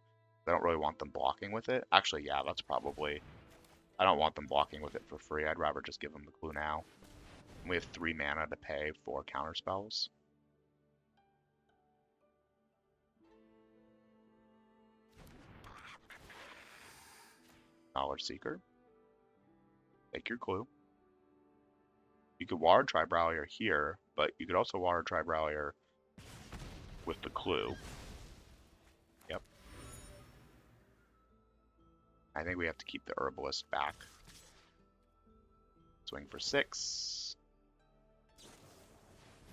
I don't really want them blocking with it. Actually, yeah, that's probably... I don't want them blocking with it for free. I'd rather just give them the clue now. And we have 3 mana to pay for counter spells. Knowledge Seeker. Take your clue. You could Water Tribrawler here, but you could also Water Tribrawler with the clue. Yep. I think we have to keep the Herbalist back. Swing for 6.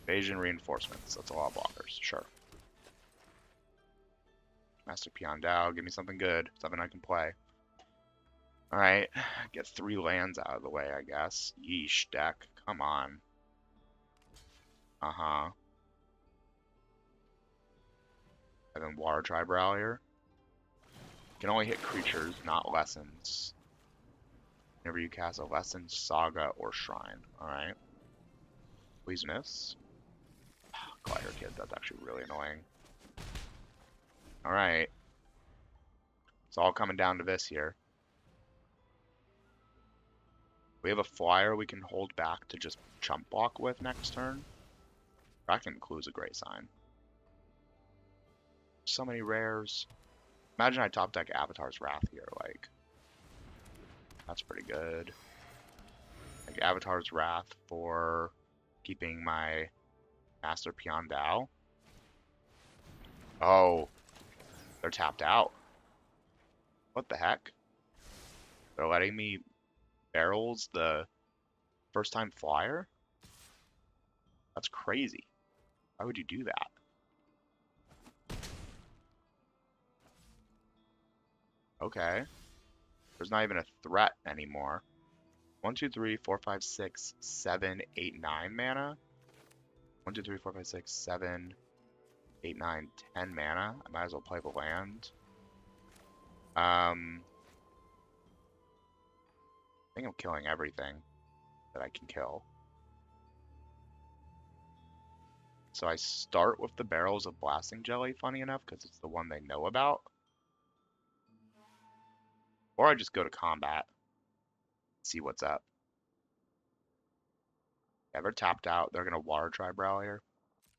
Evasion Reinforcements. That's a lot of blockers, sure. Master Piandao, give me something good. Something I can play. Alright, get 3 lands out of the way, I guess. Yeesh, deck. Come on. Uh-huh. And then Water Tribrawler. Can only hit creatures, not lessons. Whenever you cast a lesson, saga, or shrine. Alright. Please miss. Glider Kid, that's actually really annoying. Alright. It's all coming down to this here. We have a flyer we can hold back to just chump block with next turn. Kraken Clue's a great sign. So many rares. Imagine I top deck Avatar's Wrath here, like. That's pretty good. Like Avatar's Wrath for keeping my Master Piandao. Oh, they're tapped out. What the heck? They're letting me barrels the first time flyer? That's crazy. Why would you do that? Okay. There's not even a threat anymore. 1, 2, 3, 4, 5, 6, 7, 8, 9 mana. 1, 2, 3, 4, 5, 6, 7, 8, 9, 10 mana. I might as well play the land. I think I'm killing everything that I can kill. So I start with the Barrels of Blasting Jelly, funny enough, because it's the one they know about. Or I just go to combat, see what's up. Yeah, they're tapped out. They're going to Water Tribrawler.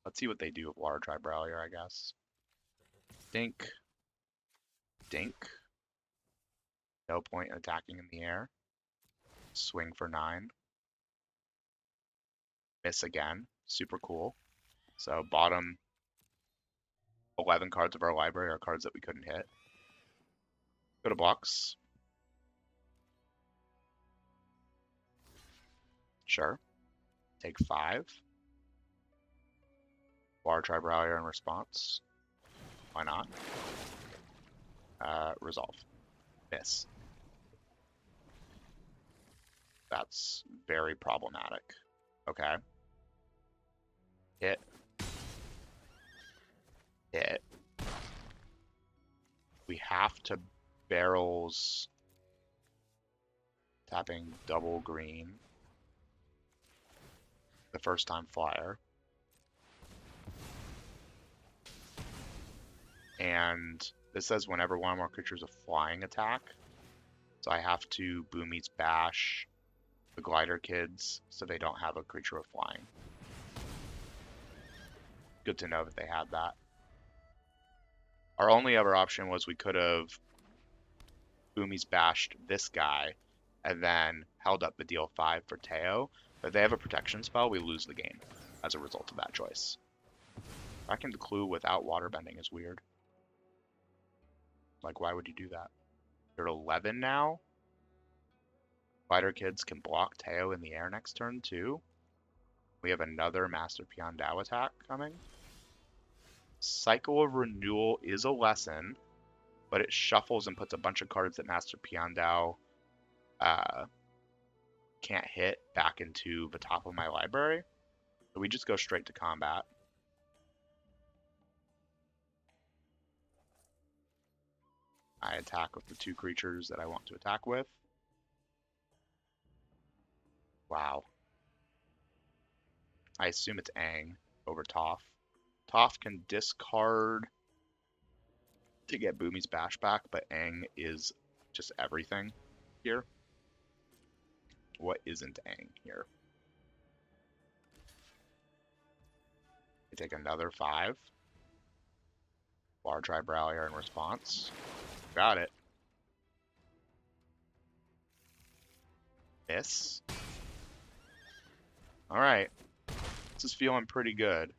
Let's see what they do with Water Tribrawler, I guess. Dink. Dink. No point in attacking in the air. Swing for 9. Miss again. Super cool. So bottom 11 cards of our library are cards that we couldn't hit. Go to blocks. Sure. Take 5. Water Tribe Rallier in response. Why not? Resolve. Miss. That's very problematic. Okay. Hit. Hit. We have to barrels tapping double green. The first time flyer. And this says whenever one or more creatures of flying attack. So I have to Boomy's Bash the Glider Kids so they don't have a creature of flying. Good to know that they had that. Our only other option was we could have Boomy's bashed this guy and then held up the deal 5 for Teo. But if they have a protection spell, we lose the game as a result of that choice. Back into Clue without waterbending is weird. Like, why would you do that? You're at 11 now. Glider Kids can block Teo in the air next turn too. We have another Master Piandao attack coming. Cycle of Renewal is a lesson, but it shuffles and puts a bunch of cards that Master Piandao can't hit back into the top of my library. So we just go straight to combat. I attack with the 2 creatures that I want to attack with. Wow. I assume it's Aang over Toph. Toph can discard to get Boomy's Bash back, but Aang is just everything here. What isn't Aang here? I take another 5. Water Tribe Rallier in response. Got it. Miss. Alright. This is feeling pretty good.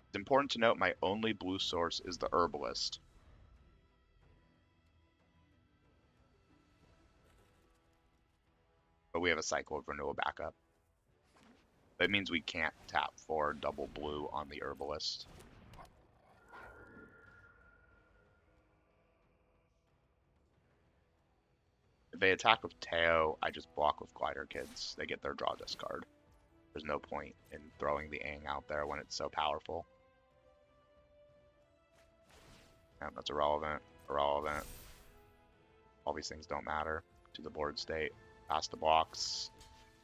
It's important to note my only blue source is the Herbalist. But we have a Cycle of Renewal backup. That means we can't tap for double blue on the Herbalist. If they attack with Teo, I just block with Glider Kids. They get their draw discard. There's no point in throwing the Aang out there when it's so powerful. That's irrelevant. Irrelevant. All these things don't matter to the board state. Pass the blocks.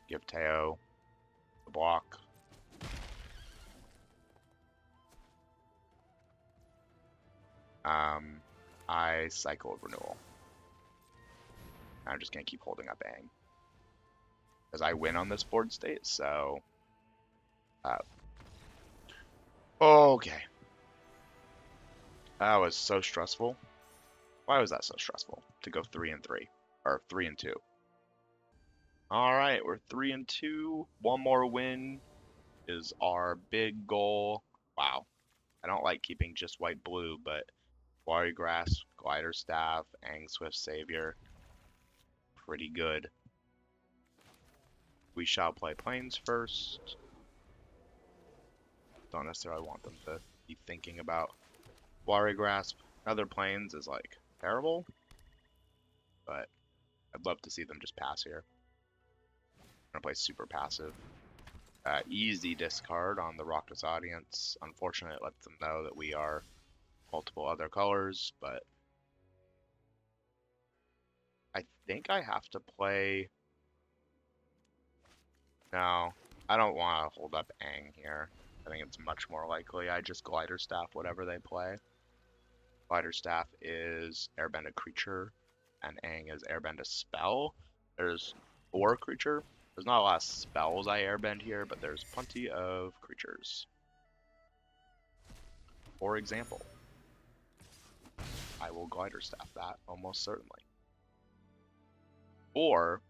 Give Teo the block. I Cycle of Renewal. I'm just going to keep holding up Aang. Because I win on this board state, so... okay. That was so stressful. Why was that so stressful? To go 3-3. Or 3-2. Alright, we're 3-2. One more win is our big goal. Wow. I don't like keeping just white-blue, but Wari Grasp, Glider Staff, Aang Swift Savior. Pretty good. We shall play planes first. Don't necessarily want them to be thinking about Wari Grasp. Other planes is like terrible, but I'd love to see them just pass here. I'm gonna play super passive. Easy discard on the Rockus audience. Unfortunately, it lets them know that we are multiple other colors, but I think I have to play... No, I don't want to hold up Aang here. I think it's much more likely I just Glider Staff whatever they play. Glider Staff is Airbend a creature, and Aang is Airbend a spell. There's 4 creature. There's not a lot of spells I airbend here, but there's plenty of creatures. For example, I will Glider Staff that almost certainly. Or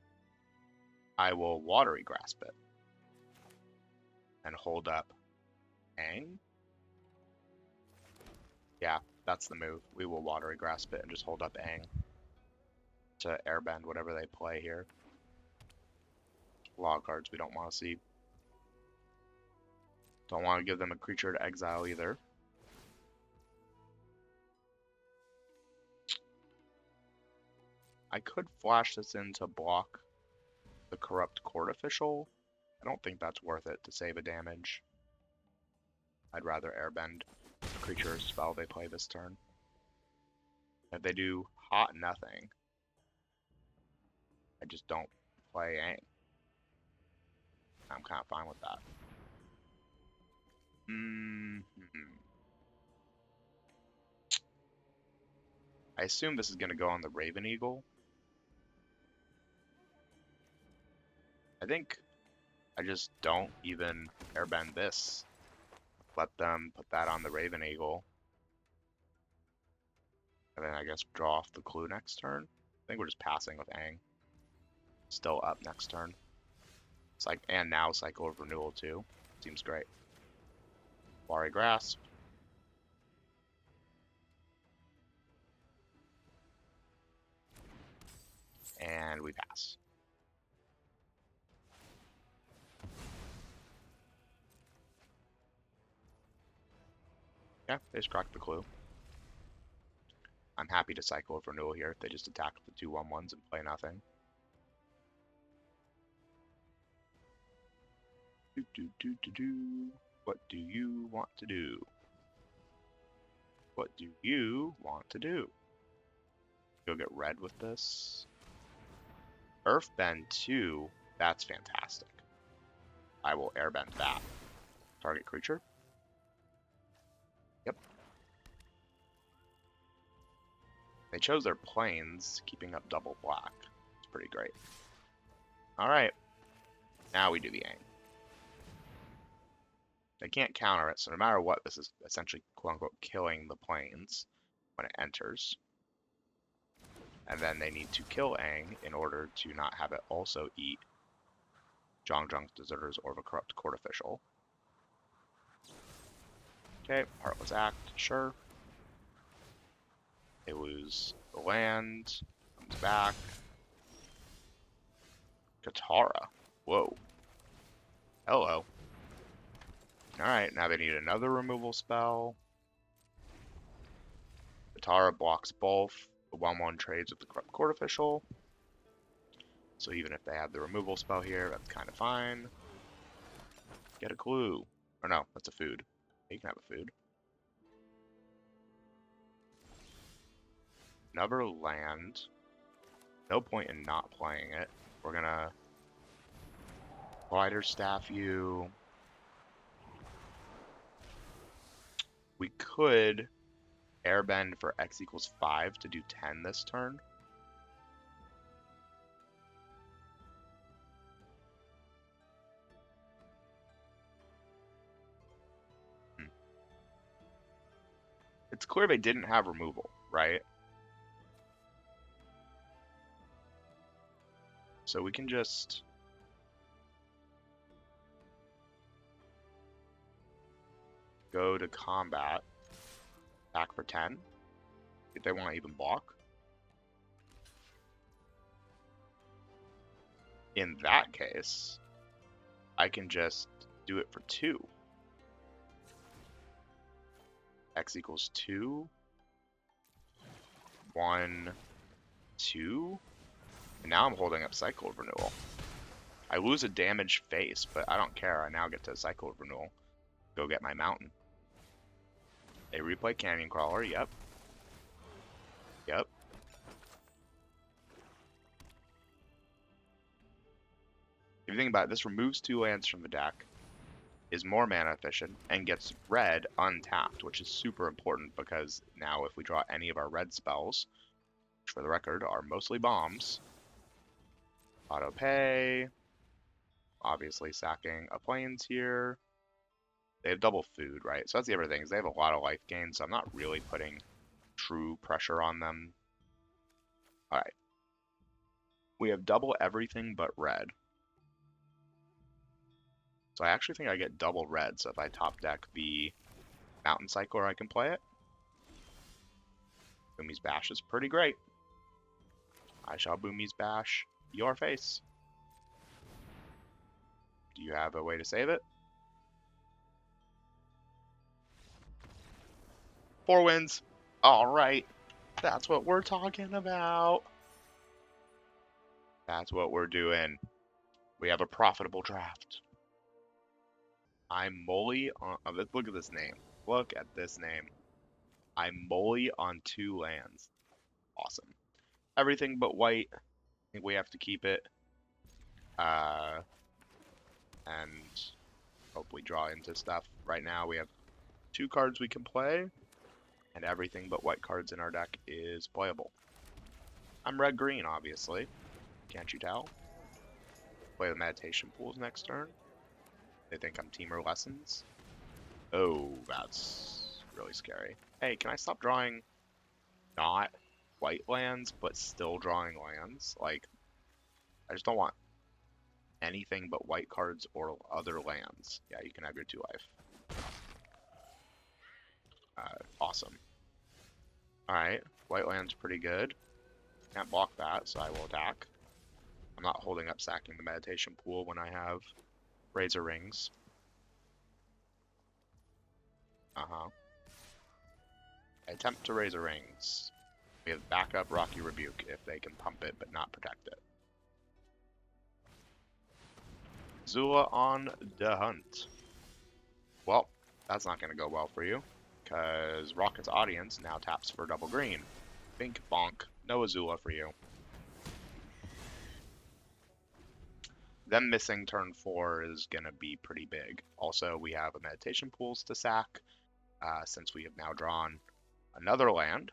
I will Watery Grasp it and hold up Aang. Yeah, that's the move. We will Watery Grasp it and just hold up Aang to airbend whatever they play here. A lot of cards we don't want to see. Don't want to give them a creature to exile either. I could flash this in to block the Corrupt Court Official. I don't think that's worth it to save a damage. I'd rather airbend a creature or spell they play this turn. If they do hot nothing, I just don't play Aang. I'm kind of fine with that. I assume this is going to go on the Raven Eagle. I think I just don't even airbend this. Let them put that on the Raven Eagle. And then I guess draw off the clue next turn. I think we're just passing with Aang. Still up next turn. It's like, and now Cycle of Renewal too. Seems great. Watery Grasp. And we pass. Yeah, they just cracked the clue. I'm happy to Cycle of Renewal here if they just attack the 2/1/1s and play nothing. What do you want to do? What do you want to do? Go get red with this. Earthbend 2, that's fantastic. I will airbend that. Target creature. Yep. They chose their planes, keeping up double black. It's pretty great. Alright. Now we do the Aang. They can't counter it, so no matter what, this is essentially quote-unquote killing the planes when it enters. And then they need to kill Aang in order to not have it also eat Zhangzhang's Deserters or the Corrupt Court Official. Okay, Heartless Act, sure. They lose the land, comes back. Katara, whoa. Hello. Alright, now they need another removal spell. Katara blocks both. The 1/1 trades with the Corrupt Court Official. So even if they have the removal spell here, that's kind of fine. Get a clue. Or no, that's a food. You can have a food. Another land. No point in not playing it. We're gonna Glider Staff you. We could airbend for X equals 5 to do 10 this turn. It's clear they didn't have removal, right? So we can just go to combat, back for 10, if they want to even block. In that case, I can just do it for 2. X equals 2, 1, 2, and now I'm holding up Cycle of Renewal. I lose a damaged face, but I don't care. I now get to Cycle of Renewal. Go get my mountain. They replay Canyon Crawler, yep. Yep. If you think about it, this removes 2 lands from the deck, is more mana efficient, and gets red untapped, which is super important because now if we draw any of our red spells, which for the record are mostly bombs, auto pay, obviously sacking a plains here. They have double food, right? So that's the other thing, is they have a lot of life gain, so I'm not really putting true pressure on them. Alright. We have double everything but red. So I actually think I get double red, so if I top deck the Mountain Cycler, I can play it. Boomy's Bash is pretty great. I shall Boomy's Bash your face. Do you have a way to save it? 4 wins. Alright. That's what we're talking about. That's what we're doing. We have a profitable draft. I'm Molly on... Oh, look at this name. Look at this name. I'm Molly on 2 lands. Awesome. Everything but white. I think we have to keep it. And hopefully draw into stuff. Right now we have 2 cards we can play. And everything but white cards in our deck is playable. I'm red-green, obviously. Can't you tell? Play the Meditation Pools next turn. They think I'm Teamer Lessons. Oh, that's really scary. Hey, can I stop drawing not white lands, but still drawing lands? Like, I just don't want anything but white cards or other lands. Yeah, you can have your 2 life. Awesome. Alright, white land's pretty good. Can't block that, so I will attack. I'm not holding up sacking the Meditation Pool when I have Razor Rings. I attempt to Razor Rings. We have backup Rocky Rebuke if they can pump it but not protect it. Zula on the hunt. Well, that's not going to go well for you, because Rocket's Audience now taps for double green. Think bonk. No Azula for you. Them missing turn 4 is going to be pretty big. Also, we have a Meditation Pools to sack, since we have now drawn another land.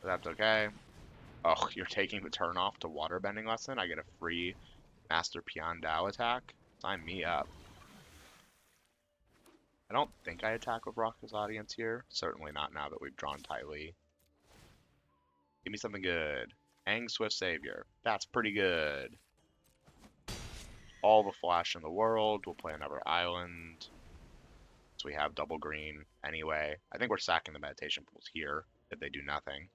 But that's okay. Oh, you're taking the turn off to Waterbending Lesson? I get a free Master Piandao attack? Sign me up. I don't think I attack with Rocket's Audience here. Certainly not now that we've drawn Ty Lee. Give me something good. Aang Swift Savior. That's pretty good. All the flash in the world. We'll play another island. So we have double green anyway. I think we're sacking the Meditation Pools here if they do nothing.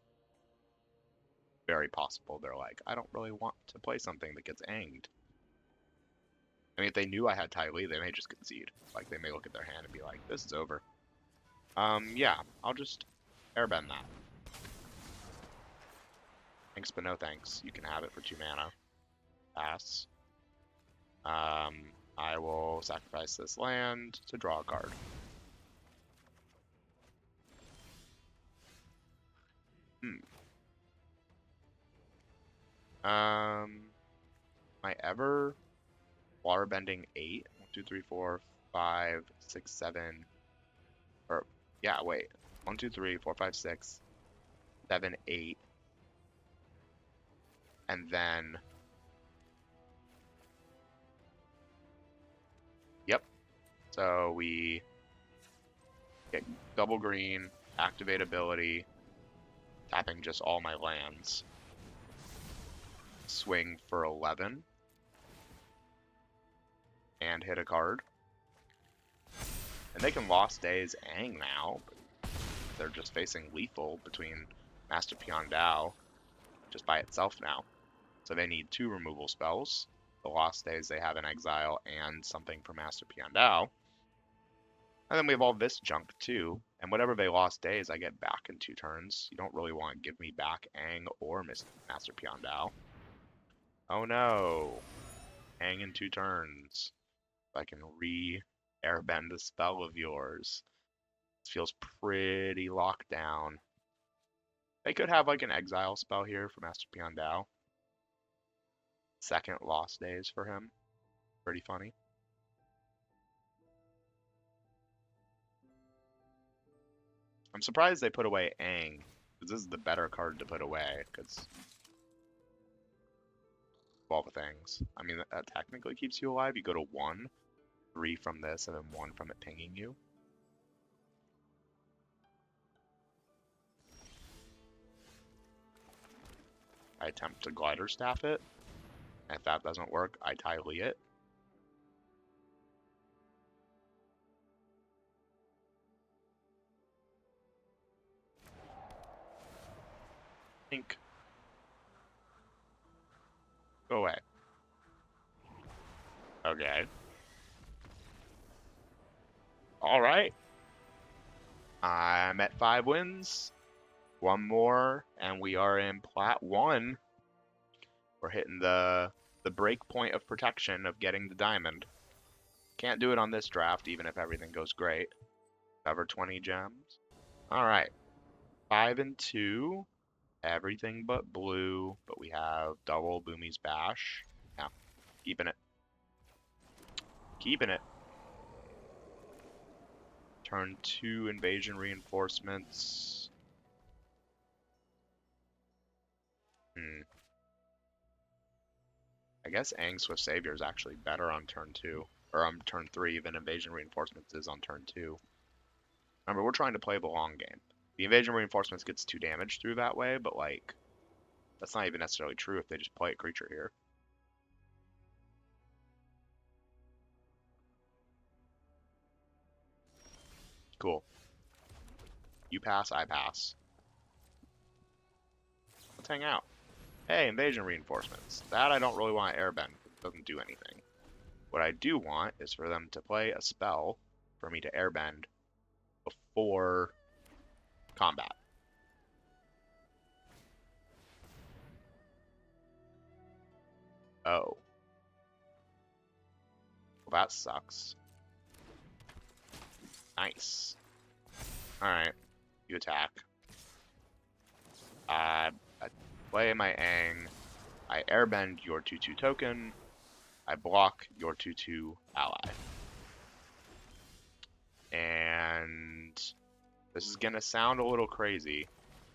Very possible they're like, I don't really want to play something that gets anged. I mean, if they knew I had Ty Lee, they may just concede. Like, they may look at their hand and be like, this is over. Yeah, I'll just airbend that. Thanks, but no thanks. You can have it for 2 mana. Pass. I will sacrifice this land to draw a card. Am I ever waterbending 8? 1, 2, 3, 4, 5, 6, 7. Or, yeah, wait. 1, 2, 3, 4, 5, 6, 7, 8. And then, yep. So we get double green, activate ability, tapping just all my lands. Swing for 11. And hit a card. And they can Lost Days Aang now. But they're just facing lethal between Master Piandao just by itself now. So they need 2 removal spells. The Lost Days they have in exile and something for Master Piandao. And then we have all this junk too. And whatever they Lost Days I get back in 2 turns. You don't really want to give me back Aang or Master Piandao. Oh no. Aang in 2 turns. If I can airbend the spell of yours. This feels pretty locked down. They could have like an exile spell here for Master Piandao. Second Lost Days for him. Pretty funny. I'm surprised they put away Aang, because this is the better card to put away, because of all the things. I mean, that technically keeps you alive. You go to 1, 3 from this, and then 1 from it pinging you. I attempt to Glider Staff it. If that doesn't work, I Ty Lee it. Ink. Go away. Okay. Alright. I'm at 5 wins. One more, and we are in Plat 1. We're hitting the break point of protection of getting the diamond. Can't do it on this draft, even if everything goes great. Cover 20 gems. Alright. 5 and 2. Everything but blue, but we have double Boomy's Bash. Yeah, keeping it. Keeping it. Turn 2 invasion reinforcements. I guess Aang Swift Savior is actually better on turn 2. Or on turn 3 than invasion reinforcements is on turn 2. Remember, we're trying to play the long game. The invasion reinforcements gets 2 damage through that way, but like, that's not even necessarily true if they just play a creature here. Cool. You pass, I pass. Let's hang out. Hey, invasion reinforcements. That I don't really want to airbend. It doesn't do anything. What I do want is for them to play a spell for me to airbend before combat. Oh. Well, that sucks. Nice. Alright. You attack. I play my Aang. I airbend your 2/2 token. I block your 2/2 ally. And this is gonna sound a little crazy.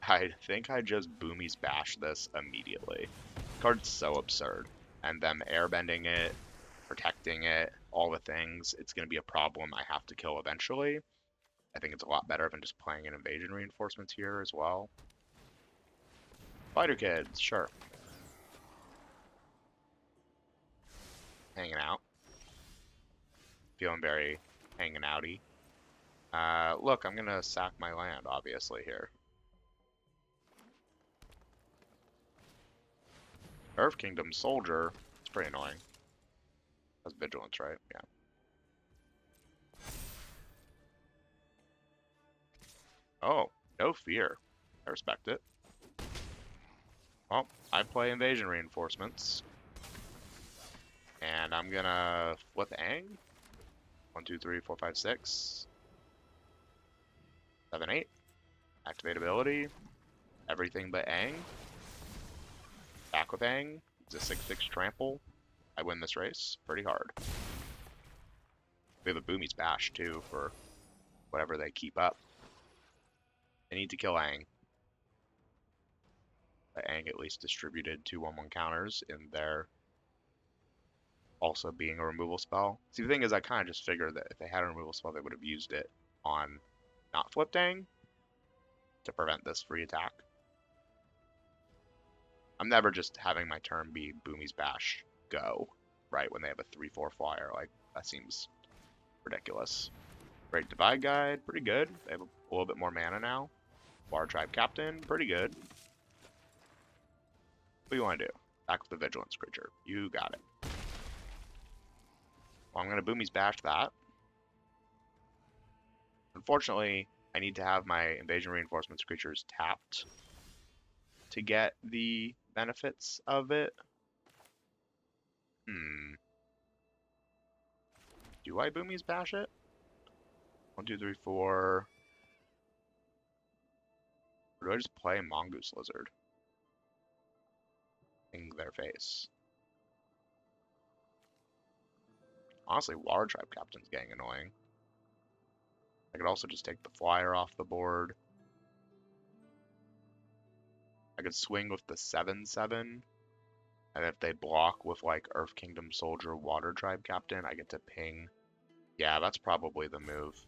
I think I just Boomy's Bash this immediately. The card's so absurd. And them airbending it, protecting it, all the things, it's gonna be a problem I have to kill eventually. I think it's a lot better than just playing an invasion reinforcements here as well. Fighter kids, sure. Hanging out. Feeling very hanging outy. Look, I'm gonna sack my land, obviously, here. Earth Kingdom Soldier, it's pretty annoying. That's Vigilance, right? Yeah. Oh, no fear. I respect it. Well, I play Invasion Reinforcements. And I'm gonna flip Aang. 1, 2, 3, 4, 5, 6. 7, 8. Activate ability. Everything but Aang. Back with Aang. It's a 6/6 trample. I win this race pretty hard. We have a Boomy's Bash too for whatever they keep up. They need to kill Aang. But Aang at least distributed 2 1/1 counters in there. Also being a removal spell. See, the thing is, I kind of just figured that if they had a removal spell, they would have used it on not flipped Aang to prevent this free attack. I'm never just having my turn be Boomy's Bash go, right, when they have a 3/4 flyer. Like, that seems ridiculous. Great Divide Guide, pretty good. They have a little bit more mana now. Water Tribe Captain, pretty good. What do you want to do? Back with the Vigilance creature. You got it. Well, I'm going to Boomy's Bash that. Unfortunately, I need to have my Invasion Reinforcements creatures tapped to get the benefits of it. Do I Boomy's Bash it? 1, 2, 3, 4. Or do I just play Mongoose Lizard? In their face. Honestly, Water Tribe Captain's getting annoying. I could also just take the flyer off the board. I could swing with the 7/7. And if they block with like Earth Kingdom Soldier, Water Tribe Captain, I get to ping. Yeah, that's probably the move.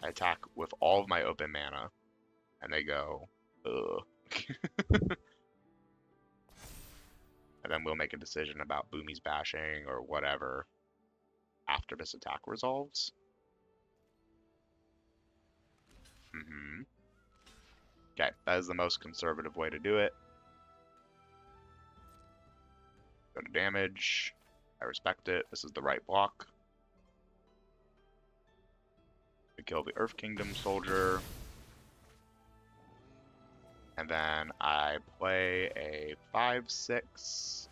I attack with all of my open mana, and they go, ugh. And then we'll make a decision about Boomy's Bashing or whatever after this attack resolves. Mm-hmm. Okay, that is the most conservative way to do it. Go to damage. I respect it. This is the right block. We kill the Earth Kingdom soldier. And then I play a 5/6.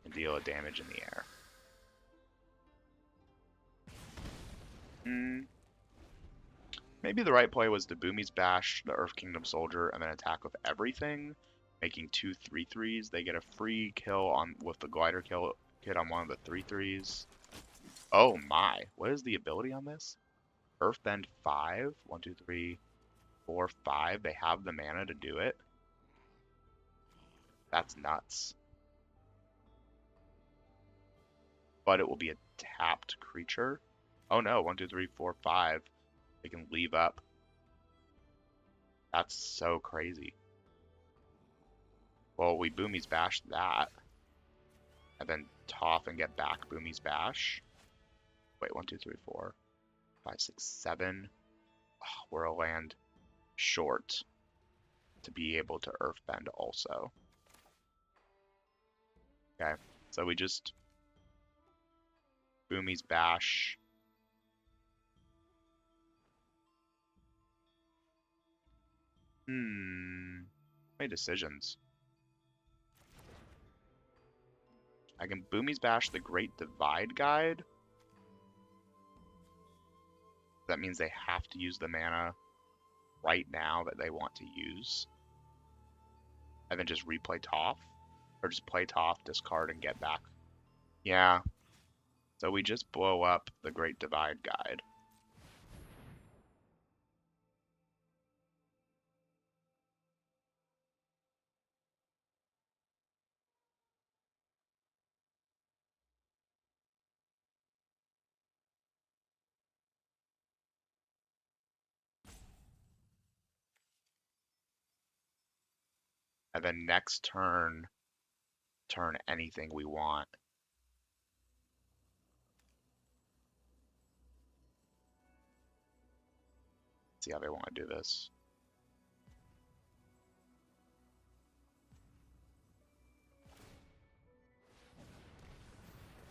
And deal a damage in the air. Maybe the right play was to Boomy's Bash the Earth Kingdom soldier and then attack with everything, making 2 3/3s. They get a free kill on with the glider kill kit on one of the 3/3s. Oh my, what is the ability on this? Earthbend 5, 1, 2, 3, 4, 5. They have the mana to do it. That's nuts. But it will be a tapped creature. Oh no, 1, 2, 3, 4, 5. They can leave up. That's so crazy. Well, we Boomy's Bash that. And then Toff and get back Boomy's Bash. Wait, 1, 2, 3, 4, 5, 6, 7. Oh, we're a land short to be able to Earthbend also. Okay, so we just Boomy's Bash. Make decisions. I can Boomy's Bash the Great Divide Guide. That means they have to use the mana right now that they want to use. And then just replay Toph. Or just play Toph, discard, and get back. Yeah. So we just blow up the Great Divide Guide. And then next turn, turn anything we want. See how they want to do this.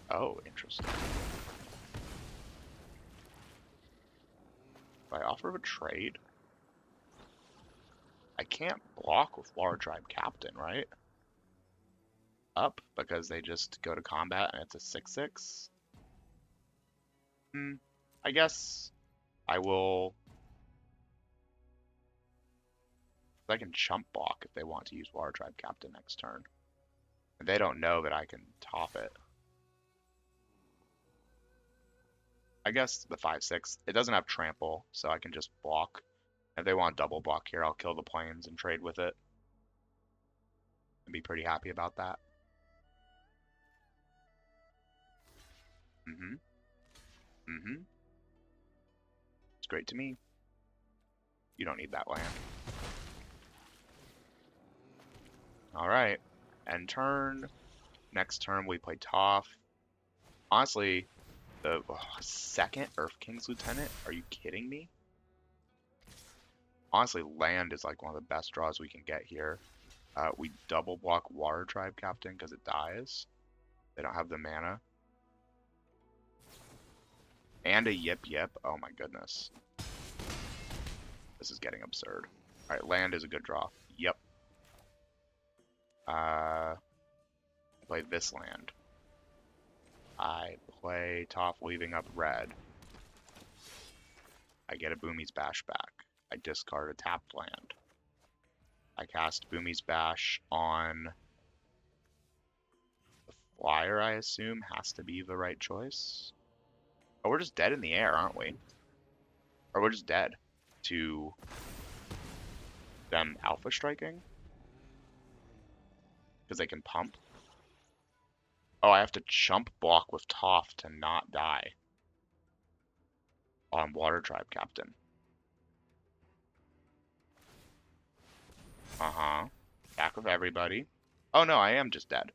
Oh, interesting. By offer of a trade, I can't block with Water Tribe Captain, right? Up, because they just go to combat and it's a 6/6. I guess I will. I can chump block if they want to use Water Tribe Captain next turn. And they don't know that I can top it. I guess the 5/6. It doesn't have trample, so I can just block. If they want double block here, I'll kill the plains and trade with it. And be pretty happy about that. It's great to me. You don't need that land. Alright. End turn. Next turn we play Toph. Honestly, the second Earth King's Lieutenant? Are you kidding me? Honestly, land is like one of the best draws we can get here. We double block Water Tribe Captain because it dies. They don't have the mana. And a Yip Yip. Oh my goodness. This is getting absurd. Alright, land is a good draw. Yep. Play this land. I play Toph leaving up red. I get a Boomy's Bash back. I discard a tapped land. I cast Boomy's Bash on the flyer, I assume, has to be the right choice. Oh, we're just dead in the air, aren't we? Or we're just dead to them alpha striking? Because they can pump. Oh, I have to chump block with Toph to not die on Water Tribe Captain. Back with everybody. Oh no, I am just dead.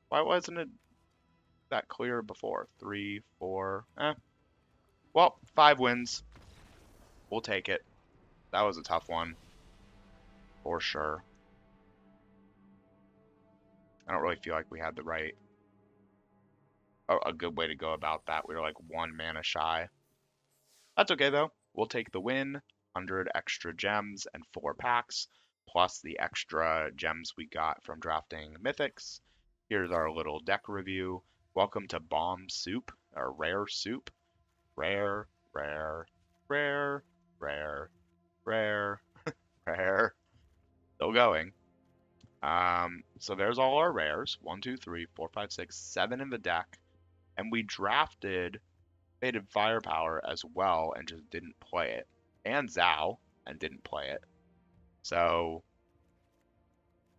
Why wasn't it? that clear before? 3, 4, Well, 5 wins. We'll take it. That was a tough one, for sure. I don't really feel like we had the right, a good way to go about that. We were like 1 mana shy. That's okay though. We'll take the win. 100 extra gems and 4 packs, plus the extra gems we got from drafting mythics. Here's our little deck review. Welcome to Bomb Soup, or Rare Soup. Rare, rare, rare, rare, rare, rare. Still going. So there's all our rares. 1, 2, 3, 4, 5, 6, 7 in the deck. And we drafted Fated Firepower as well and just didn't play it. And Zhao and didn't play it. So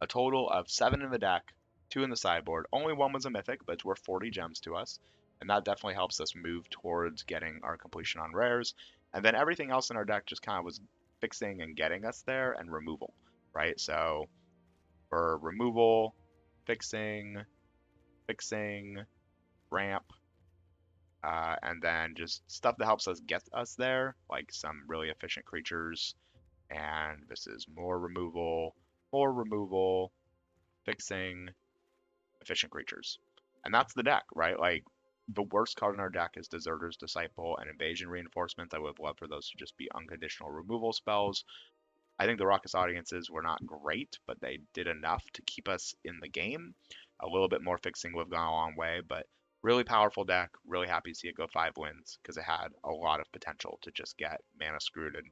a total of 7 in the deck, 2 in the sideboard. Only 1 was a mythic, but it's worth 40 gems to us. And that definitely helps us move towards getting our completion on rares. And then everything else in our deck just kind of was fixing and getting us there, and removal, right? So for removal, fixing, ramp, and then just stuff that helps us get us there, like some really efficient creatures. And this is more removal, fixing, efficient creatures. And that's the deck, right? Like, the worst card in our deck is Deserter's Disciple and Invasion Reinforcements. I would love for those to just be unconditional removal spells. I think the Raucous Audiences were not great, but they did enough to keep us in the game. A little bit more fixing would have gone a long way, but really powerful deck. Really happy to see it go 5 wins because it had a lot of potential to just get mana screwed and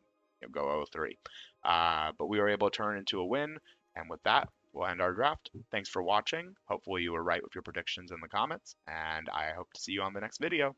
go 0-3. But we were able to turn into a win, and with that, we'll end our draft. Thanks for watching. Hopefully you were right with your predictions in the comments, and I hope to see you on the next video.